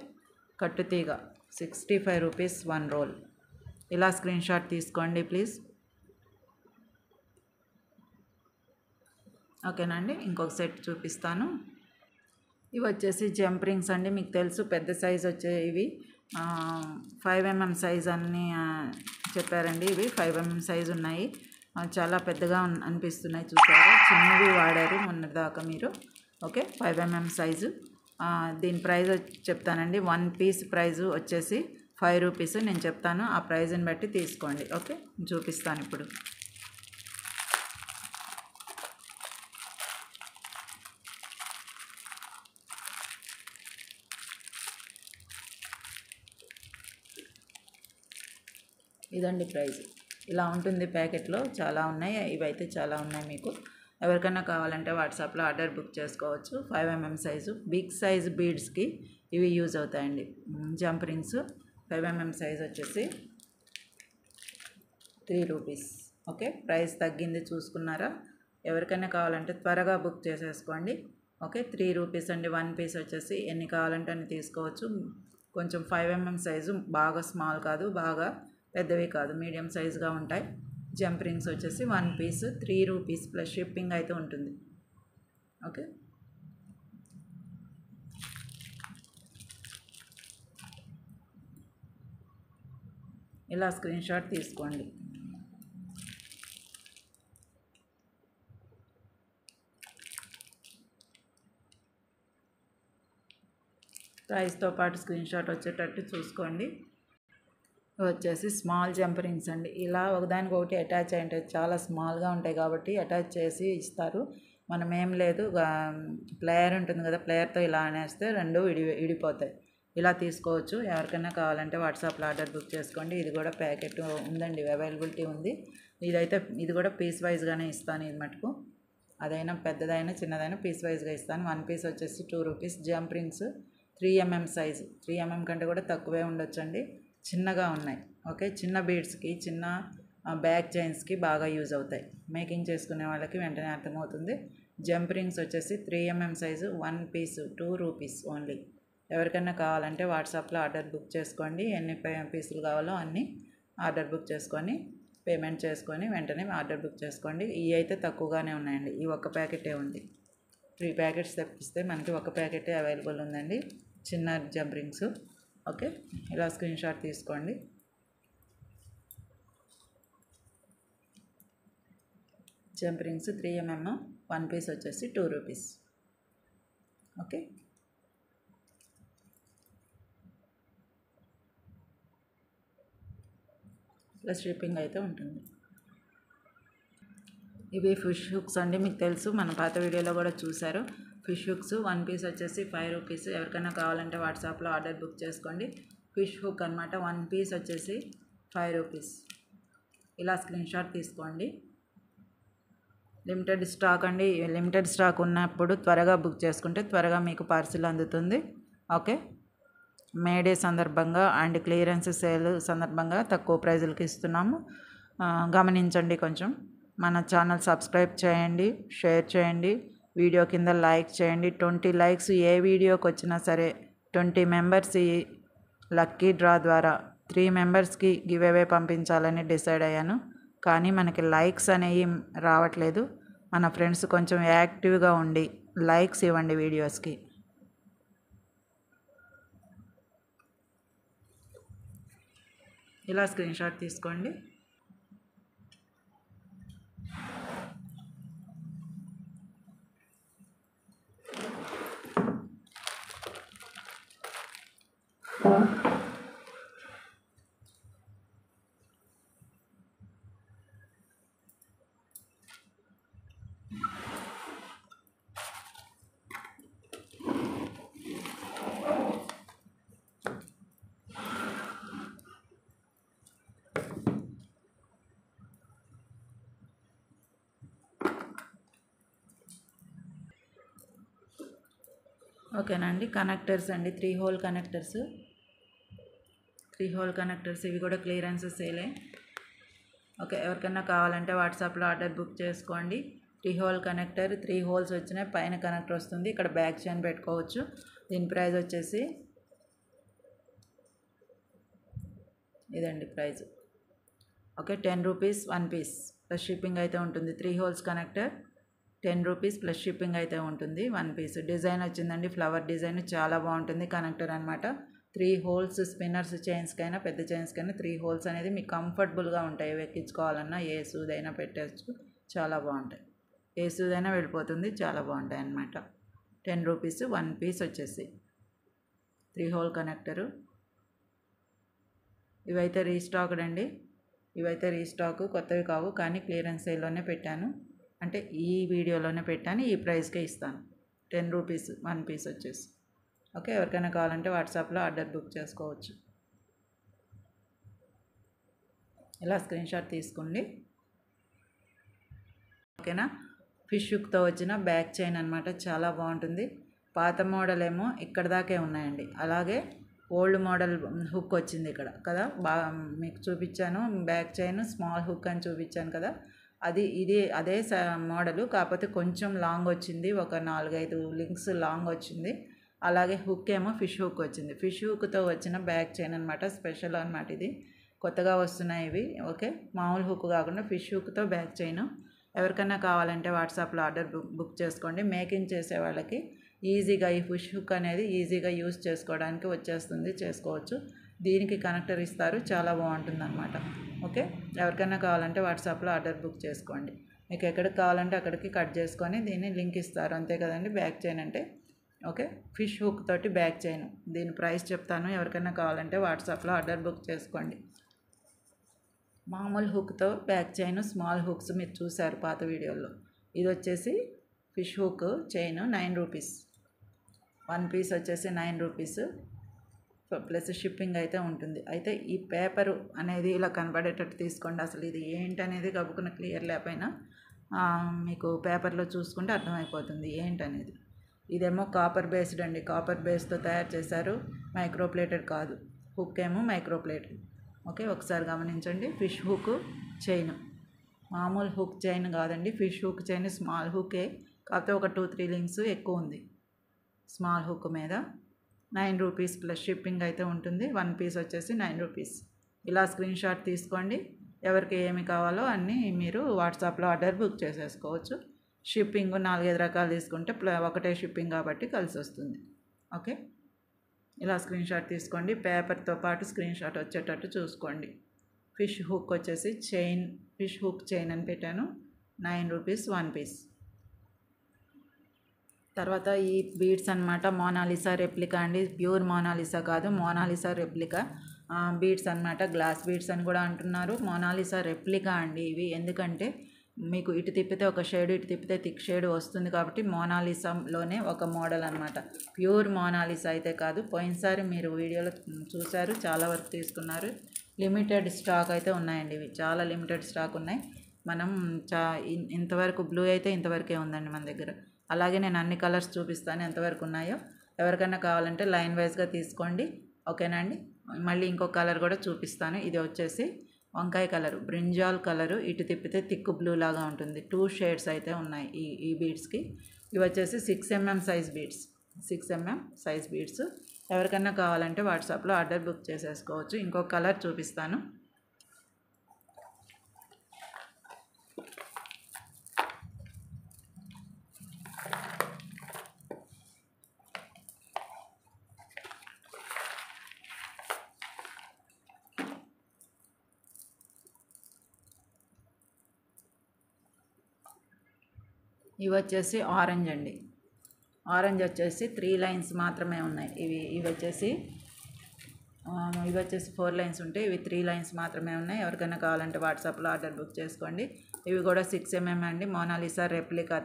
కట్టుతీగ 65 రూపీస్ 1 రోల్. ఇలా స్క్రీన్ షాట్ తీసుకోండి ప్లీజ్. ఓకేనండి, ఇంకొక సెట్ చూపిస్తాను. ఇవి వచ్చేసి జంప్ రింగ్స్ అండి. మీకు తెలుసు పెద్ద సైజ్ వచ్చే ఇవి 5mm సైజ్ అన్నీ చెప్పారండి. ఇవి 5mm సైజ్ ఉన్నాయి. చాలా పెద్దగా అనిపిస్తున్నాయి, చూసారా? చిన్నవి వాడారు మొన్నటిదాకా మీరు. Okay, 5mm size. దీని ప్రైస్ చెప్తానండి. 1 పీస్ ప్రైజు వచ్చేసి 5 రూపీస్. నేను చెప్తాను, ఆ ప్రైజ్ని బట్టి తీసుకోండి. ఓకే, చూపిస్తాను ఇప్పుడు. ఇదండి ప్రైస్. ఇలా ఉంటుంది ప్యాకెట్లో. చాలా ఉన్నాయి, ఇవైతే చాలా ఉన్నాయి. మీకు ఎవరికైనా కావాలంటే వాట్సాప్లో ఆర్డర్ బుక్ చేసుకోవచ్చు. 5mm సైజు బిగ్ సైజ్ బీడ్స్కి ఇవి యూజ్ అవుతాయండి. జంప్ రింగ్స్ 5mm సైజ్ వచ్చేసి 3 రూపీస్. ఓకే, ప్రైస్ తగ్గింది, చూసుకున్నారా? ఎవరికైనా కావాలంటే త్వరగా బుక్ చేసేసుకోండి. ఓకే, 3 రూపీస్ అండి. 1 పీస్ వచ్చేసి ఎన్ని కావాలంటే అన్ని తీసుకోవచ్చు. కొంచెం 5mm సైజు, బాగా స్మాల్ కాదు, బాగా పెద్దవి కాదు, మీడియం సైజుగా ఉంటాయి. జంప్ రింగ్స్ వచ్చేసి 1 పీస్ 3 రూపీస్ ప్లస్ షిప్పింగ్ అయితే ఉంటుంది. ఓకే, ఇలా స్క్రీన్ షాట్ తీసుకోండి. ప్రైస్తో పాటు స్క్రీన్ షాట్ వచ్చేటట్టు చూసుకోండి. వచ్చేసి స్మాల్ జంప్ రింగ్స్ అండి. ఇలా ఒకదానికి ఒకటి అటాచ్ అయి ఉంటాయి, చాలా స్మాల్గా ఉంటాయి కాబట్టి అటాచ్ చేసి ఇస్తారు. మనం ఏం లేదు, ప్లేయర్ ఉంటుంది కదా, ప్లేయర్తో ఇలా అనేస్తే 2 విడిపోతాయి. ఇలా తీసుకోవచ్చు. ఎవరికైనా కావాలంటే వాట్సాప్లో ఆర్డర్ బుక్ చేసుకోండి. ఇది కూడా ప్యాకెట్ ఉందండి, అవైలబిలిటీ ఉంది. ఇది కూడా పీస్ వైజ్గానే ఇస్తాను. ఇది మటుకు అదైనా పెద్దదైనా చిన్నదైనా పీస్ వైజ్గా ఇస్తాను. 1 పీస్ వచ్చేసి 2 rupees. Jump rings 3mm size, 3mm కంటే కూడా తక్కువే ఉండొచ్చండి. చిన్నగా ఉన్నాయి. ఓకే, చిన్న బీడ్స్కి, చిన్న బ్యాక్ చైన్స్కి బాగా యూజ్ అవుతాయి. మేకింగ్ చేసుకునే వాళ్ళకి వెంటనే అర్థమవుతుంది. జంప్ రింగ్స్ వచ్చేసి 3mm size 1 piece 2 rupees only. ఎవరికైనా కావాలంటే వాట్సాప్లో ఆర్డర్ బుక్ చేసుకోండి. ఎన్ని పీసులు కావాలో అన్నీ ఆర్డర్ బుక్ చేసుకొని పేమెంట్ చేసుకొని వెంటనే ఆర్డర్ బుక్ చేసుకోండి. ఇవి అయితే తక్కువగానే ఉన్నాయండి. ఈ ఒక్క ప్యాకెటే ఉంది. 3 ప్యాకెట్స్ తెప్పిస్తే మనకి ఒక ప్యాకెటే అవైలబుల్ ఉందండి, చిన్న జంప్ రింగ్స్. ఓకే, ఇలా స్క్రీన్ షాట్ తీసుకోండి. జంప్ రింగ్స్ 3mm 1 పీస్ వచ్చేసి 2 రూపీస్. ఓకే, ప్లస్ షిప్పింగ్ అయితే ఉంటుంది. ఇవి ఫిష్ హుక్స్ అండి. మీకు తెలుసు, మన పాత వీడియోలో కూడా చూసారు. ఫిష్ హుక్స్ 1 పీస్ వచ్చేసి 5 రూపీస్. ఎవరికైనా కావాలంటే వాట్సాప్లో ఆర్డర్ బుక్ చేసుకోండి. ఫిష్ హుక్ అనమాట. 1 పీస్ వచ్చేసి 5 రూపీస్. ఇలా స్క్రీన్ షాట్ తీసుకోండి. లిమిటెడ్ స్టాక్ అండి. లిమిటెడ్ స్టాక్ ఉన్నప్పుడు త్వరగా బుక్ చేసుకుంటే త్వరగా మీకు పార్సిల్ అందుతుంది. ఓకే, మే డే సందర్భంగా అండ్ క్లియరెన్స్ సేల్ సందర్భంగా తక్కువ ప్రైజులకి ఇస్తున్నాము. గమనించండి కొంచెం. మన ఛానల్ సబ్స్క్రైబ్ చేయండి, షేర్ చేయండి, వీడియో కింద లైక్ చేయండి. 20 లైక్స్ ఏ వీడియోకి వచ్చినా సరే 20 మెంబర్స్ ఈ లక్కీ డ్రా ద్వారా 3 మెంబర్స్కి గివ్ అవే పంపించాలని డిసైడ్ అయ్యాను. కానీ మనకి లైక్స్ అనేవి రావట్లేదు. మన ఫ్రెండ్స్ కొంచెం యాక్టివ్గా ఉండి లైక్స్ ఇవ్వండి వీడియోస్కి. ఇలా స్క్రీన్ షాట్ తీసుకోండి. ఓకేనండి. కనెక్టర్స్ అండి, 3 హోల్ కనెక్టర్స్, 3 హోల్ కనెక్టర్స్ ఇవి కూడా క్లియరెన్స్ సేలే. ఓకే, ఎవరికైనా కావాలంటే వాట్సాప్లో ఆర్డర్ బుక్ చేసుకోండి. 3 హోల్ కనెక్టర్, 3 హోల్స్ వచ్చినాయి, పైన కనెక్టర్ వస్తుంది, ఇక్కడ బ్యాక్ చైన్ పెట్టుకోవచ్చు. దీని ప్రైస్ వచ్చేసి ఇదండి price. Okay, 10 rupees 1 piece plus shipping అయితే ఉంటుంది. 3 holes connector 10 rupees plus shipping అయితే ఉంటుంది. 1 పీస్ డిజైన్ వచ్చిందండి, ఫ్లవర్ డిజైన్ చాలా బాగుంటుంది కనెక్టర్ అనమాట. 3 హోల్స్ స్పిన్నర్స్ చైన్స్కైనా పెద్ద చైన్స్కైనా 3 హోల్స్ అనేది మీకు కంఫర్టబుల్గా ఉంటాయి. ఎక్కించుకోవాలన్నా ఏ సూదైనా పెట్టచ్చు, చాలా బాగుంటాయి. ఏ సూదైనా వెళ్ళిపోతుంది, చాలా బాగుంటాయి అన్నమాట. 10 రూపీస్ 1 పీస్ వచ్చేసి 3 హోల్ కనెక్టరు. ఇవైతే రీస్టాక్డ్ అండి, ఇవైతే రీస్టాక్, కొత్తవి కావు, కానీ క్లియరెన్స్ సేల్లోనే పెట్టాను. అంటే ఈ వీడియోలోనే పెట్టాను, ఈ ప్రైస్కే ఇస్తాను. 10 రూపీస్ 1 పీస్ వచ్చేసి. ఓకే, ఎవరికైనా కావాలంటే వాట్సాప్లో ఆర్డర్ బుక్ చేసుకోవచ్చు. ఇలా స్క్రీన్ షాట్ తీసుకోండి. ఓకేనా. ఫిష్ హుక్తో వచ్చిన బ్యాక్ చైన్ అనమాట, చాలా బాగుంటుంది. పాత మోడల్ ఏమో ఇక్కడ దాకే ఉన్నాయండి, అలాగే ఓల్డ్ మోడల్ హుక్ వచ్చింది ఇక్కడ కదా, బాగా మీకు చూపించాను. బ్యాక్ చైన్ స్మాల్ హుక్ అని చూపించాను కదా, ఇది అదే మోడలు, కాకపోతే కొంచెం లాంగ్ వచ్చింది, ఒక 4-5 లింక్స్ లాంగ్ వచ్చింది. అలాగే హుక్ ఏమో ఫిష్ హుక్ వచ్చింది. ఫిష్ హుక్తో వచ్చిన బ్యాక్ చైన్ అనమాట, స్పెషల్ అనమాట. ఇది కొత్తగా వస్తున్నాయి ఇవి. ఓకే, మామూలు హుక్ కాకుండా ఫిష్ హుక్తో బ్యాక్ చైన్. ఎవరికైనా కావాలంటే వాట్సాప్లో ఆర్డర్ బుక్ చేసుకోండి. మేకింగ్ చేసే వాళ్ళకి ఈజీగా ఈ ఫిష్ హుక్ అనేది ఈజీగా యూస్ చేసుకోవడానికి వచ్చేస్తుంది, చేసుకోవచ్చు. దీనికి కనెక్టర్ ఇస్తారు, చాలా బాగుంటుంది అనమాట. ఓకే, ఎవరికైనా కావాలంటే వాట్సాప్లో ఆర్డర్ బుక్ చేసుకోండి. మీకు ఎక్కడికి కావాలంటే అక్కడికి కట్ చేసుకొని దీన్ని లింక్ ఇస్తారు, అంతే కదండి. బ్యాక్ చైన్ అంటే ఓకే, ఫిష్ హుక్ తోటి బ్యాక్ చైన్. దీని ప్రైస్ చెప్తాను, ఎవరికైనా కావాలంటే వాట్సాప్లో ఆర్డర్ బుక్ చేసుకోండి. మామూలు హుక్తో బ్యాక్ చైన్, స్మాల్ హుక్స్ మీరు చూసారు పాత వీడియోలో. ఇది వచ్చేసి fish hook chain 9 rupees. 1 piece వచ్చేసి 9 రూపీస్ ప్లస్ షిప్పింగ్ అయితే ఉంటుంది. అయితే ఈ పేపరు అనేది ఇలా కనబడేటట్టు తీసుకోండి. అసలు ఇది ఏంటనేది గబుకున్న క్లియర్ లేకపోయినా మీకు పేపర్లో చూసుకుంటే అర్థమైపోతుంది ఏంటనేది. ఇదేమో కాపర్ బేస్డ్ అండి, కాపర్ బేస్తో తయారు చేశారు, మైక్రోప్లేటెడ్ కాదు. హుక్ ఏమో మైక్రోప్లేటెడ్. ఓకే, ఒకసారి గమనించండి. ఫిష్ హుక్ చైన్, మామూలు హుక్ చైన్ కాదండి, ఫిష్ హుక్ చైన్ స్మాల్ హుకే, కాకపోతే ఒక 2-3 లింక్స్ ఎక్కువ ఉంది స్మాల్ హుక్ మీద. 9 రూపీస్ ప్లస్ షిప్పింగ్ అయితే ఉంటుంది. 1 పీస్ వచ్చేసి 9 రూపీస్. ఇలా స్క్రీన్ షాట్ తీసుకోండి. ఎవరికి ఏమి కావాలో అన్నీ మీరు వాట్సాప్లో ఆర్డర్ బుక్ చేసేసుకోవచ్చు. షిప్పింగ్ 4-5 రకాలు తీసుకుంటే ఒకటే షిప్పింగ్ కాబట్టి కలిసి వస్తుంది. ఓకే, ఇలా స్క్రీన్ షాట్ తీసుకోండి. పేపర్తో పాటు స్క్రీన్ షాట్ వచ్చేటట్టు చూసుకోండి. ఫిష్ హుక్ వచ్చేసి చైన్, ఫిష్ హుక్ చైన్ అని పెట్టాను. 9 రూపీస్ 1 పీస్. తర్వాత ఈ బీడ్స్ అనమాట, మోనాలిసా రెప్లికా అండి, ప్యూర్ మోనాలిసా కాదు, మోనాలిసా రెప్లికా బీడ్స్ అనమాట. గ్లాస్ బీడ్స్ అని కూడా అంటున్నారు, మోనాలిసా రెప్లికా అండి ఇవి. ఎందుకంటే మీకు ఇటు తిప్పితే ఒక షేడ్, ఇటు తిప్పితే థిక్ షేడ్ వస్తుంది కాబట్టి మోనాలిసాలోనే ఒక మోడల్ అనమాట. ప్యూర్ మోనాలిసా అయితే కాదు. పోయినసారి మీరు వీడియోలో చూశారు, చాలా వరకు తీసుకున్నారు. లిమిటెడ్ స్టాక్ అయితే ఉన్నాయండి ఇవి, చాలా లిమిటెడ్ స్టాక్ ఉన్నాయి. మనం ఇంతవరకు బ్లూ అయితే ఇంతవరకే ఉందండి మన దగ్గర. అలాగే నేను అన్ని కలర్స్ చూపిస్తాను ఎంతవరకు ఉన్నాయో. ఎవరికైనా కావాలంటే లైన్ వైజ్గా తీసుకోండి. ఓకేనా అండి. మళ్ళీ ఇంకో కలర్ కూడా చూపిస్తాను. ఇది వచ్చేసి వంకాయ కలరు, బ్రింజాల్ కలరు, ఇటు తిప్పితే థిక్ బ్లూ లాగా ఉంటుంది. 2 షేడ్స్ అయితే ఉన్నాయి ఈ బీడ్స్కి. ఇవి వచ్చేసి 6 mm size beads, 6 mm size beads. ఎవరికైనా కావాలంటే వాట్సాప్లో ఆర్డర్ బుక్ చేసేసుకోవచ్చు. ఇంకో కలర్ చూపిస్తాను. ఇవి వచ్చేసి ఆరెంజ్ అండి. ఆరెంజ్ వచ్చేసి 3 లైన్స్ మాత్రమే ఉన్నాయి. ఇవి వచ్చేసి 4 లైన్స్ ఉంటాయి, ఇవి 3 లైన్స్ మాత్రమే ఉన్నాయి. ఎవరికైనా కావాలంటే వాట్సాప్లో ఆర్డర్ బుక్ చేసుకోండి. ఇవి కూడా 6 mm అండి. మోనాలిసా రెప్లికా,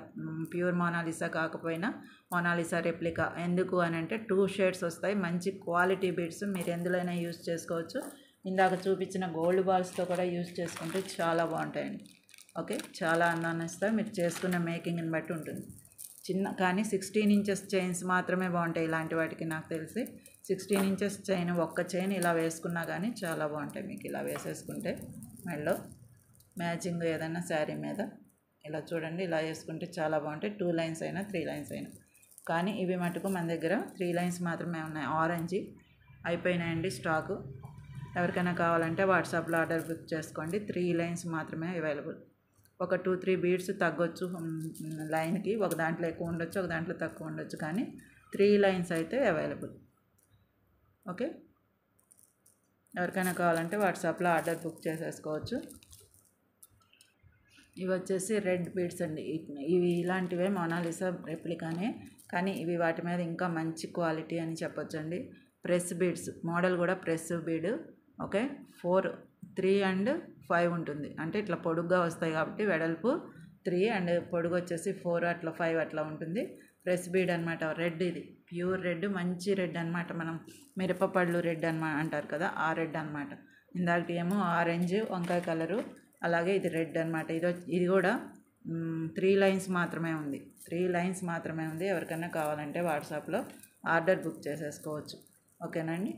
ప్యూర్ మోనాలిసా కాకపోయినా మోనాలిసా రెప్లికా. ఎందుకు అని అంటే 2 షేడ్స్ వస్తాయి. మంచి క్వాలిటీ బీడ్స్, మీరు ఎందులోనైనా యూజ్ చేసుకోవచ్చు. ఇందాక చూపించిన గోల్డ్ బాల్స్తో కూడా యూజ్ చేసుకుంటే చాలా బాగుంటాయండి. ఓకే, చాలా అందాన్ని ఇస్తాయి. మీరు చేసుకున్న మేకింగ్ని బట్టి ఉంటుంది. కానీ 16 ఇంచెస్ చైన్స్ మాత్రమే బాగుంటాయి ఇలాంటి వాటికి. నాకు తెలిసి 16 ఇంచెస్ చైన్ ఒక్క చైన్ ఇలా వేసుకున్నా కానీ చాలా బాగుంటాయి. మీకు ఇలా వేసేసుకుంటే మెడలో మ్యాచింగ్ ఏదైనా శారీ మీద ఇలా చూడండి, ఇలా వేసుకుంటే చాలా బాగుంటాయి. 2 లైన్స్ అయినా 3 లైన్స్ అయినా. కానీ ఇవి మటుకు మన దగ్గర 3 లైన్స్ మాత్రమే ఉన్నాయి. ఆరెంజ్ అయిపోయినాయండి స్టాకు. ఎవరికైనా కావాలంటే వాట్సాప్లో ఆర్డర్ బుక్ చేసుకోండి. 3 లైన్స్ మాత్రమే అవైలబుల్. ఒక 2-3 బీడ్స్ తగ్గొచ్చు లైన్కి, ఒక దాంట్లో ఎక్కువ ఉండొచ్చు, ఒక దాంట్లో తక్కువ ఉండొచ్చు, కానీ 3 లైన్స్ అయితే అవైలబుల్. ఓకే, ఎవరికైనా కావాలంటే వాట్సాప్లో ఆర్డర్ బుక్ చేసేసుకోవచ్చు. ఇవి వచ్చేసి రెడ్ బీడ్స్ అండి. ఇవి ఇలాంటివే మోనాలిసా రెప్లికానే, కానీ ఇవి వాటి మీద ఇంకా మంచి క్వాలిటీ అని చెప్పొచ్చండి. ప్రెస్ బీడ్స్ మోడల్ కూడా ప్రెస్ బీడ్. ఓకే, 4, 3 and 5 ఉంటుంది. అంటే ఇట్లా పొడుగ్గా వస్తాయి కాబట్టి వెడల్పు 3 and పొడుగు వచ్చేసి 4 అట్లా 5 అట్లా ఉంటుంది. ప్రెస్ బీడ్ అనమాట. రెడ్, ఇది ప్యూర్ రెడ్, మంచి రెడ్ అనమాట. మనం మిరపపళ్ళు రెడ్ అంటారు కదా, ఆ రెడ్ అనమాట. ఇందాకటి ఏమో ఆరెంజ్ వంకాయ కలరు, అలాగే ఇది రెడ్ అనమాట. ఇది కూడా 3 లైన్స్ మాత్రమే ఉంది. 3 లైన్స్ మాత్రమే ఉంది. ఎవరికైనా కావాలంటే వాట్సాప్లో ఆర్డర్ బుక్ చేసేసుకోవచ్చు. ఓకేనండి.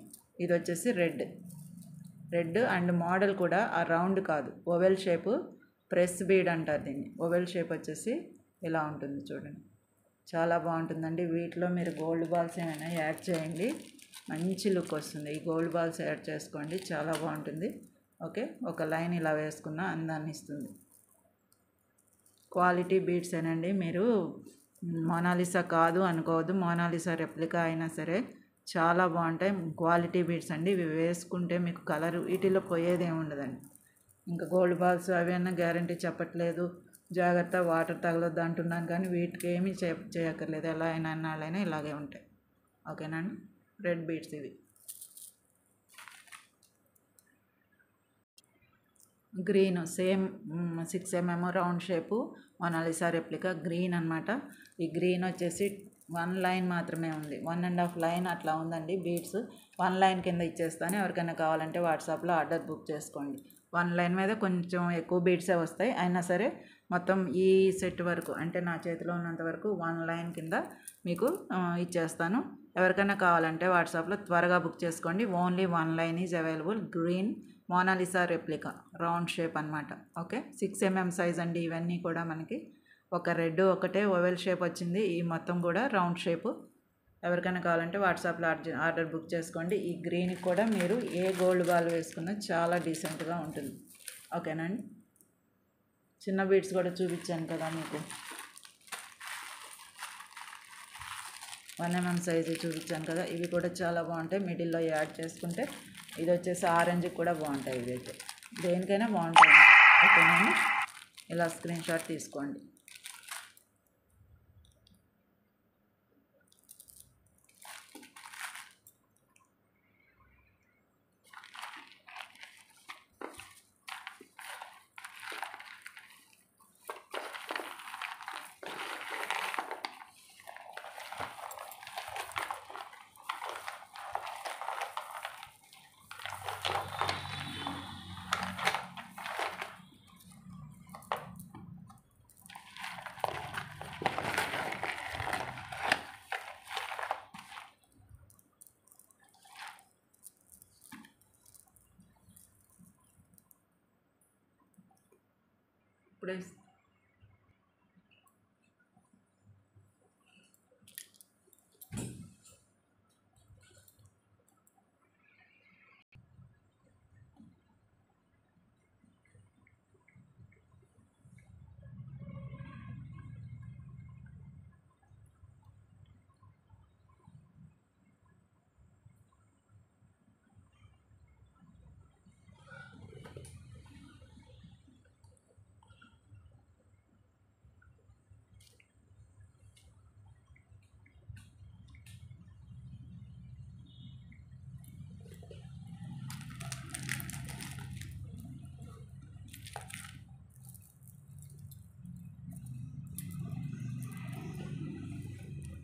ఇది వచ్చేసి రెడ్ అండ్ మోడల్ కూడా ఆ రౌండ్ కాదు, ఓవెల్ షేపు. ప్రెస్ బీడ్ అంటారు దీన్ని. ఓవెల్ షేప్ వచ్చేసి ఇలా ఉంటుంది చూడండి, చాలా బాగుంటుందండి. వీటిలో మీరు గోల్డ్ బాల్స్ ఏమైనా యాడ్ చేయండి, మంచి లుక్ వస్తుంది. ఈ గోల్డ్ బాల్స్ యాడ్ చేసుకోండి, చాలా బాగుంటుంది. ఓకే, ఒక లైన్ ఇలా వేసుకున్న అందాన్ని ఇస్తుంది. క్వాలిటీ బీడ్స్ ఏనండి. మీరు మోనాలిసా కాదు అనుకోవద్దు, మోనాలిసా రెప్లికా అయినా సరే చాలా బాగుంటాయి. క్వాలిటీ బీడ్స్ అండి. ఇవి వేసుకుంటే మీకు కలర్ వీటిలో పోయేదేమి ఉండదండి. ఇంకా గోల్డ్ బాల్స్ అవి అన్నా గ్యారంటీ చెప్పట్లేదు, జాగ్రత్త వాటర్ తగలొద్దు అంటున్నాను, కానీ వీటికి ఏమీ చేయక్కర్లేదు. ఎలా అయినా అన్నాళ్ళైనా ఇలాగే ఉంటాయి. ఓకేనండి. రెడ్ బీడ్స్ ఇవి. Green same 6 mm round shape Mona Lisa replica green అనమాట. ఈ గ్రీన్ వచ్చేసి 1 లైన్ మాత్రమే ఉంది. 1.5 లైన్ అట్లా ఉందండి బీడ్స్. 1 లైన్ కింద ఇచ్చేస్తాను. ఎవరికైనా కావాలంటే వాట్సాప్లో ఆర్డర్ బుక్ చేసుకోండి. 1 లైన్ మీద కొంచెం ఎక్కువ బీడ్సే వస్తాయి. అయినా సరే మొత్తం ఈ సెట్ వరకు, అంటే నా చేతిలో ఉన్నంత వరకు 1 లైన్ కింద మీకు ఇచ్చేస్తాను. ఎవరికైనా కావాలంటే వాట్సాప్లో త్వరగా బుక్ చేసుకోండి. Only 1 line is available. Green Mona Lisa replica round shape అనమాట. ఓకే, 6 mm సైజ్ అండి. ఇవన్నీ కూడా మనకి ఒక రెడ్ ఒకటే ఓవెల్ షేప్ వచ్చింది, ఈ మొత్తం కూడా రౌండ్ షేపు. ఎవరికైనా కావాలంటే వాట్సాప్లో ఆర్డర్ బుక్ చేసుకోండి. ఈ గ్రీన్కి కూడా మీరు ఏ గోల్డ్ బాల్ వేసుకున్నా చాలా డీసెంట్గా ఉంటుంది. ఓకేనండి. చిన్న బీడ్స్ కూడా చూపించాను కదా మీకు, 1 mm సైజు చూపించాను కదా, ఇవి కూడా చాలా బాగుంటాయి. మిడిల్లో యాడ్ చేసుకుంటే ఇది వచ్చేసి ఆరెంజ్కి కూడా బాగుంటాయి. ఇదైతే దేనికైనా బాగుంటాయి. ఓకేనండి. ఇలా స్క్రీన్ షాట్ తీసుకోండి. ఇప్పుడే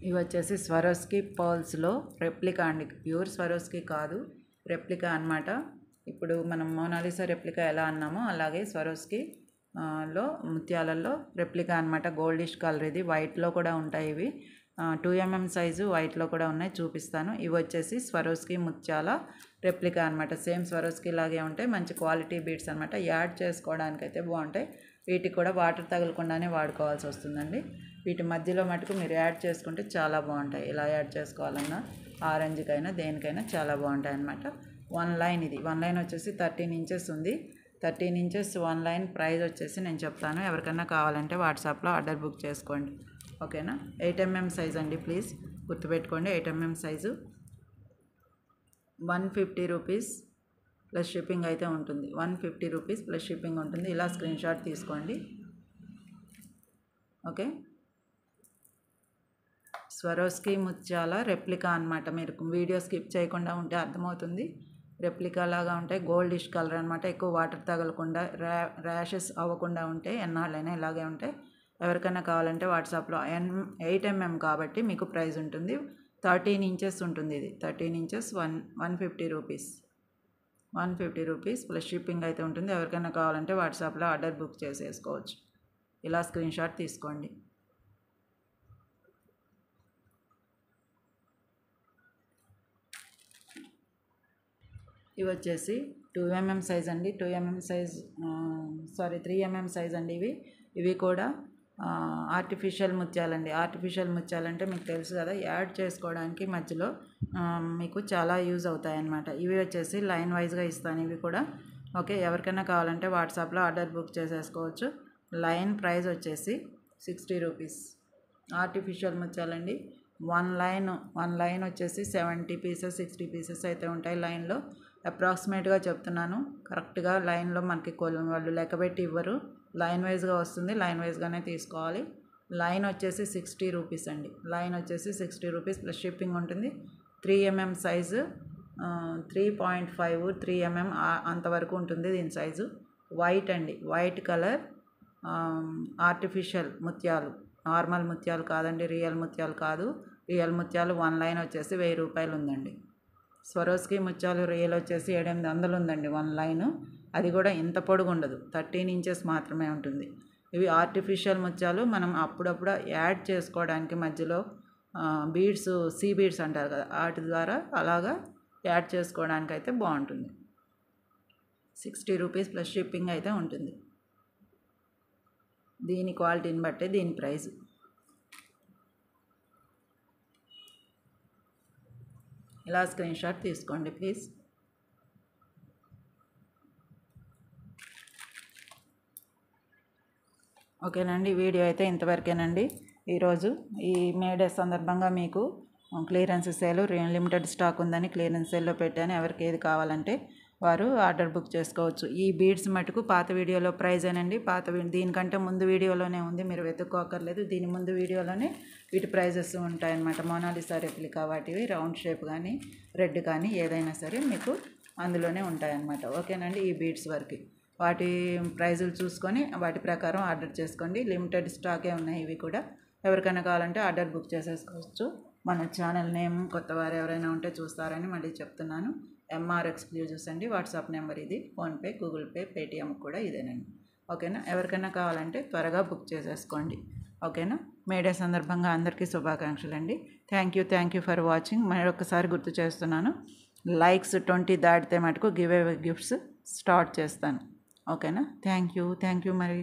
ఇవి వచ్చేసి స్వరోస్కి పర్ల్స్లో రెప్లికా అండి. ప్యూర్ స్వరోస్కి కాదు, రెప్లికా అనమాట. ఇప్పుడు మనం మోనాలిసా రెప్లికా ఎలా అన్నామో అలాగే స్వరోస్కి లో ముత్యాలలో రెప్లికా అనమాట. గోల్డిష్ కలర్ ఇది. వైట్లో కూడా ఉంటాయి ఇవి. 2mm సైజు వైట్లో కూడా ఉన్నాయి, చూపిస్తాను. ఇవి వచ్చేసి స్వరోస్కి ముత్యాల రెప్లికా అనమాట. సేమ్ స్వరోస్కి లాగే ఉంటాయి. మంచి క్వాలిటీ బీడ్స్ అనమాట. యాడ్ చేసుకోవడానికైతే బాగుంటాయి. వీటికి కూడా వాటర్ తగలకుండానే వాడుకోవాల్సి వస్తుందండి. వీటి మధ్యలో మటుకు మీరు యాడ్ చేసుకుంటే చాలా బాగుంటాయి. ఇలా యాడ్ చేసుకోవాలన్నా ఆరెంజ్కైనా దేనికైనా చాలా బాగుంటాయి అనమాట. 1 లైన్ ఇది. 1 లైన్ వచ్చేసి 13 ఇంచెస్ ఉంది. 13 ఇంచెస్ 1 లైన్ ప్రైస్ వచ్చేసి నేను చెప్తాను. ఎవరికైనా కావాలంటే వాట్సాప్లో ఆర్డర్ బుక్ చేసుకోండి. ఓకేనా. 8mm సైజ్ అండి, ప్లీజ్ గుర్తుపెట్టుకోండి. 8mm size 150 rupees plus shipping అయితే ఉంటుంది. 150 రూపీస్ ప్లస్ షిప్పింగ్ ఉంటుంది. ఇలా స్క్రీన్ షాట్ తీసుకోండి. ఓకే. స్వరోస్కి ముత్యాల రెప్లికా అనమాట. మీరు వీడియో స్కిప్ చేయకుండా ఉంటే అర్థమవుతుంది. రెప్లికా లాగా ఉంటాయి. గోల్డిష్ కలర్ అనమాట. ఎక్కువ వాటర్ తగలకుండా ర్యాషెస్ అవ్వకుండా ఉంటాయి. ఎన్నాళ్ళైనా ఇలాగే ఉంటాయి. ఎవరికైనా కావాలంటే వాట్సాప్లో 8mm కాబట్టి మీకు ప్రైస్ ఉంటుంది. 13 ఇంచెస్ ఉంటుంది ఇది. 13 inches 150 rupees. 150 rupees plus shipping అయితే ఉంటుంది. ఎవరికైనా కావాలంటే వాట్సాప్లో ఆర్డర్ బుక్ చేసేసుకోవచ్చు. ఇలా స్క్రీన్ షాట్ తీసుకోండి. ఇవి వచ్చేసి 2mm సైజ్ అండి. 2mm సైజ్ 3mm సైజ్ అండి. ఇవి కూడా ఆర్టిఫిషియల్ ముత్యాలండి. ఆర్టిఫిషియల్ ముత్యాలంటే మీకు తెలుసు కదా, యాడ్ చేసుకోవడానికి మధ్యలో మీకు చాలా యూజ్ అవుతాయి అన్నమాట. ఇవి వచ్చేసి లైన్ వైజ్గా ఇస్తాను ఇవి కూడా. ఓకే. ఎవరికైనా కావాలంటే వాట్సాప్లో ఆర్డర్ బుక్ చేసేసుకోవచ్చు. లైన్ ప్రైస్ వచ్చేసి 60 రూపీస్. ఆర్టిఫిషియల్ ముత్యాలండి. 1 లైన్ వచ్చేసి 70 పీసెస్ 60 పీసెస్ అయితే ఉంటాయి లైన్లో. అప్రాక్సిమేట్గా చెప్తున్నాను. కరెక్ట్గా లైన్లో మనకి వాళ్ళు లెక్కబెట్టి ఇవ్వరు. లైన్ వైజ్గా వస్తుంది. లైన్ వైజ్గానే తీసుకోవాలి. లైన్ వచ్చేసి 60 రూపీస్ అండి. లైన్ వచ్చేసి 60 రూపీస్ ప్లస్ షిప్పింగ్ ఉంటుంది. 3mm సైజు 3.5 3mm అంతవరకు ఉంటుంది దీని సైజు. వైట్ అండి. వైట్ కలర్ ఆర్టిఫిషియల్ ముత్యాలు. నార్మల్ ముత్యాలు కాదండి, రియల్ ముత్యాలు కాదు. రియల్ ముత్యాలు 1 లైన్ వచ్చేసి 1000 రూపాయలు ఉందండి. స్వరోస్కి ముత్యాలు రియల్ వచ్చేసి 700 ఉందండి 1 లైను. అది కూడా ఇంత పొడుగు ఉండదు, 13 ఇంచెస్ మాత్రమే ఉంటుంది. ఇవి ఆర్టిఫిషియల్ ముత్యాలు. మనం అప్పుడప్పుడు యాడ్ చేసుకోవడానికి మధ్యలో బీడ్స్, సీ బీడ్స్ అంటారు కదా, వాటి ద్వారా అలాగా యాడ్ చేసుకోవడానికి అయితే బాగుంటుంది. 60 రూపీస్ ప్లస్ షిప్పింగ్ అయితే ఉంటుంది. దీని క్వాలిటీని బట్టే దీని ప్రైస్. ఇలా స్క్రీన్ షాట్ తీసుకోండి ప్లీజ్. ఓకేనండి. వీడియో అయితే ఇంతవరకేనండి. ఈరోజు ఈ మే డే సందర్భంగా మీకు క్లియరెన్స్ సేల్ లిమిటెడ్ స్టాక్ ఉందని క్లియరెన్స్ సేల్లో పెట్టాను. ఎవరికి ఏది కావాలంటే వారు ఆర్డర్ బుక్ చేసుకోవచ్చు. ఈ బీడ్స్ మటుకు పాత వీడియోలో ప్రైజేనండి. దీనికంటే ముందు వీడియోలోనే ఉంది, మీరు వెతుక్కోకర్లేదు. దీని ముందు వీడియోలోనే వీటి ప్రైజెస్ ఉంటాయన్నమాట. మోనాలిసా రెప్లికా వాటివి రౌండ్ షేప్ కానీ రెడ్ కానీ ఏదైనా సరే మీకు అందులోనే ఉంటాయన్నమాట. ఓకేనండి. ఈ బీడ్స్ వరకు వాటి ప్రైజులు చూసుకొని వాటి ప్రకారం ఆర్డర్ చేసుకోండి. లిమిటెడ్ స్టాకే ఉన్నాయి ఇవి కూడా. ఎవరికైనా కావాలంటే ఆర్డర్ బుక్ చేసేసుకోవచ్చు. మన ఛానల్ నేమ్ కొత్తవారు ఎవరైనా ఉంటే చూస్తారని మళ్ళీ చెప్తున్నాను. ఎంఆర్ ఎక్స్క్లూజివ్స్ అండి. వాట్సాప్ నెంబర్ ఇది. ఫోన్పే, గూగుల్ పే, పేటిఎం కూడా ఇదేనండి. ఓకేనా. ఎవరికైనా కావాలంటే త్వరగా బుక్ చేసేసుకోండి. ఓకేనా. మే డే సందర్భంగా అందరికీ శుభాకాంక్షలు అండి. Thank you for watching. మరొకసారి గుర్తు చేస్తున్నాను, లైక్స్ 20 దాటితే మటుకు గివ్ అవే గిఫ్ట్స్ స్టార్ట్ చేస్తాను. ఓకేనా. థ్యాంక్ యూ మరి.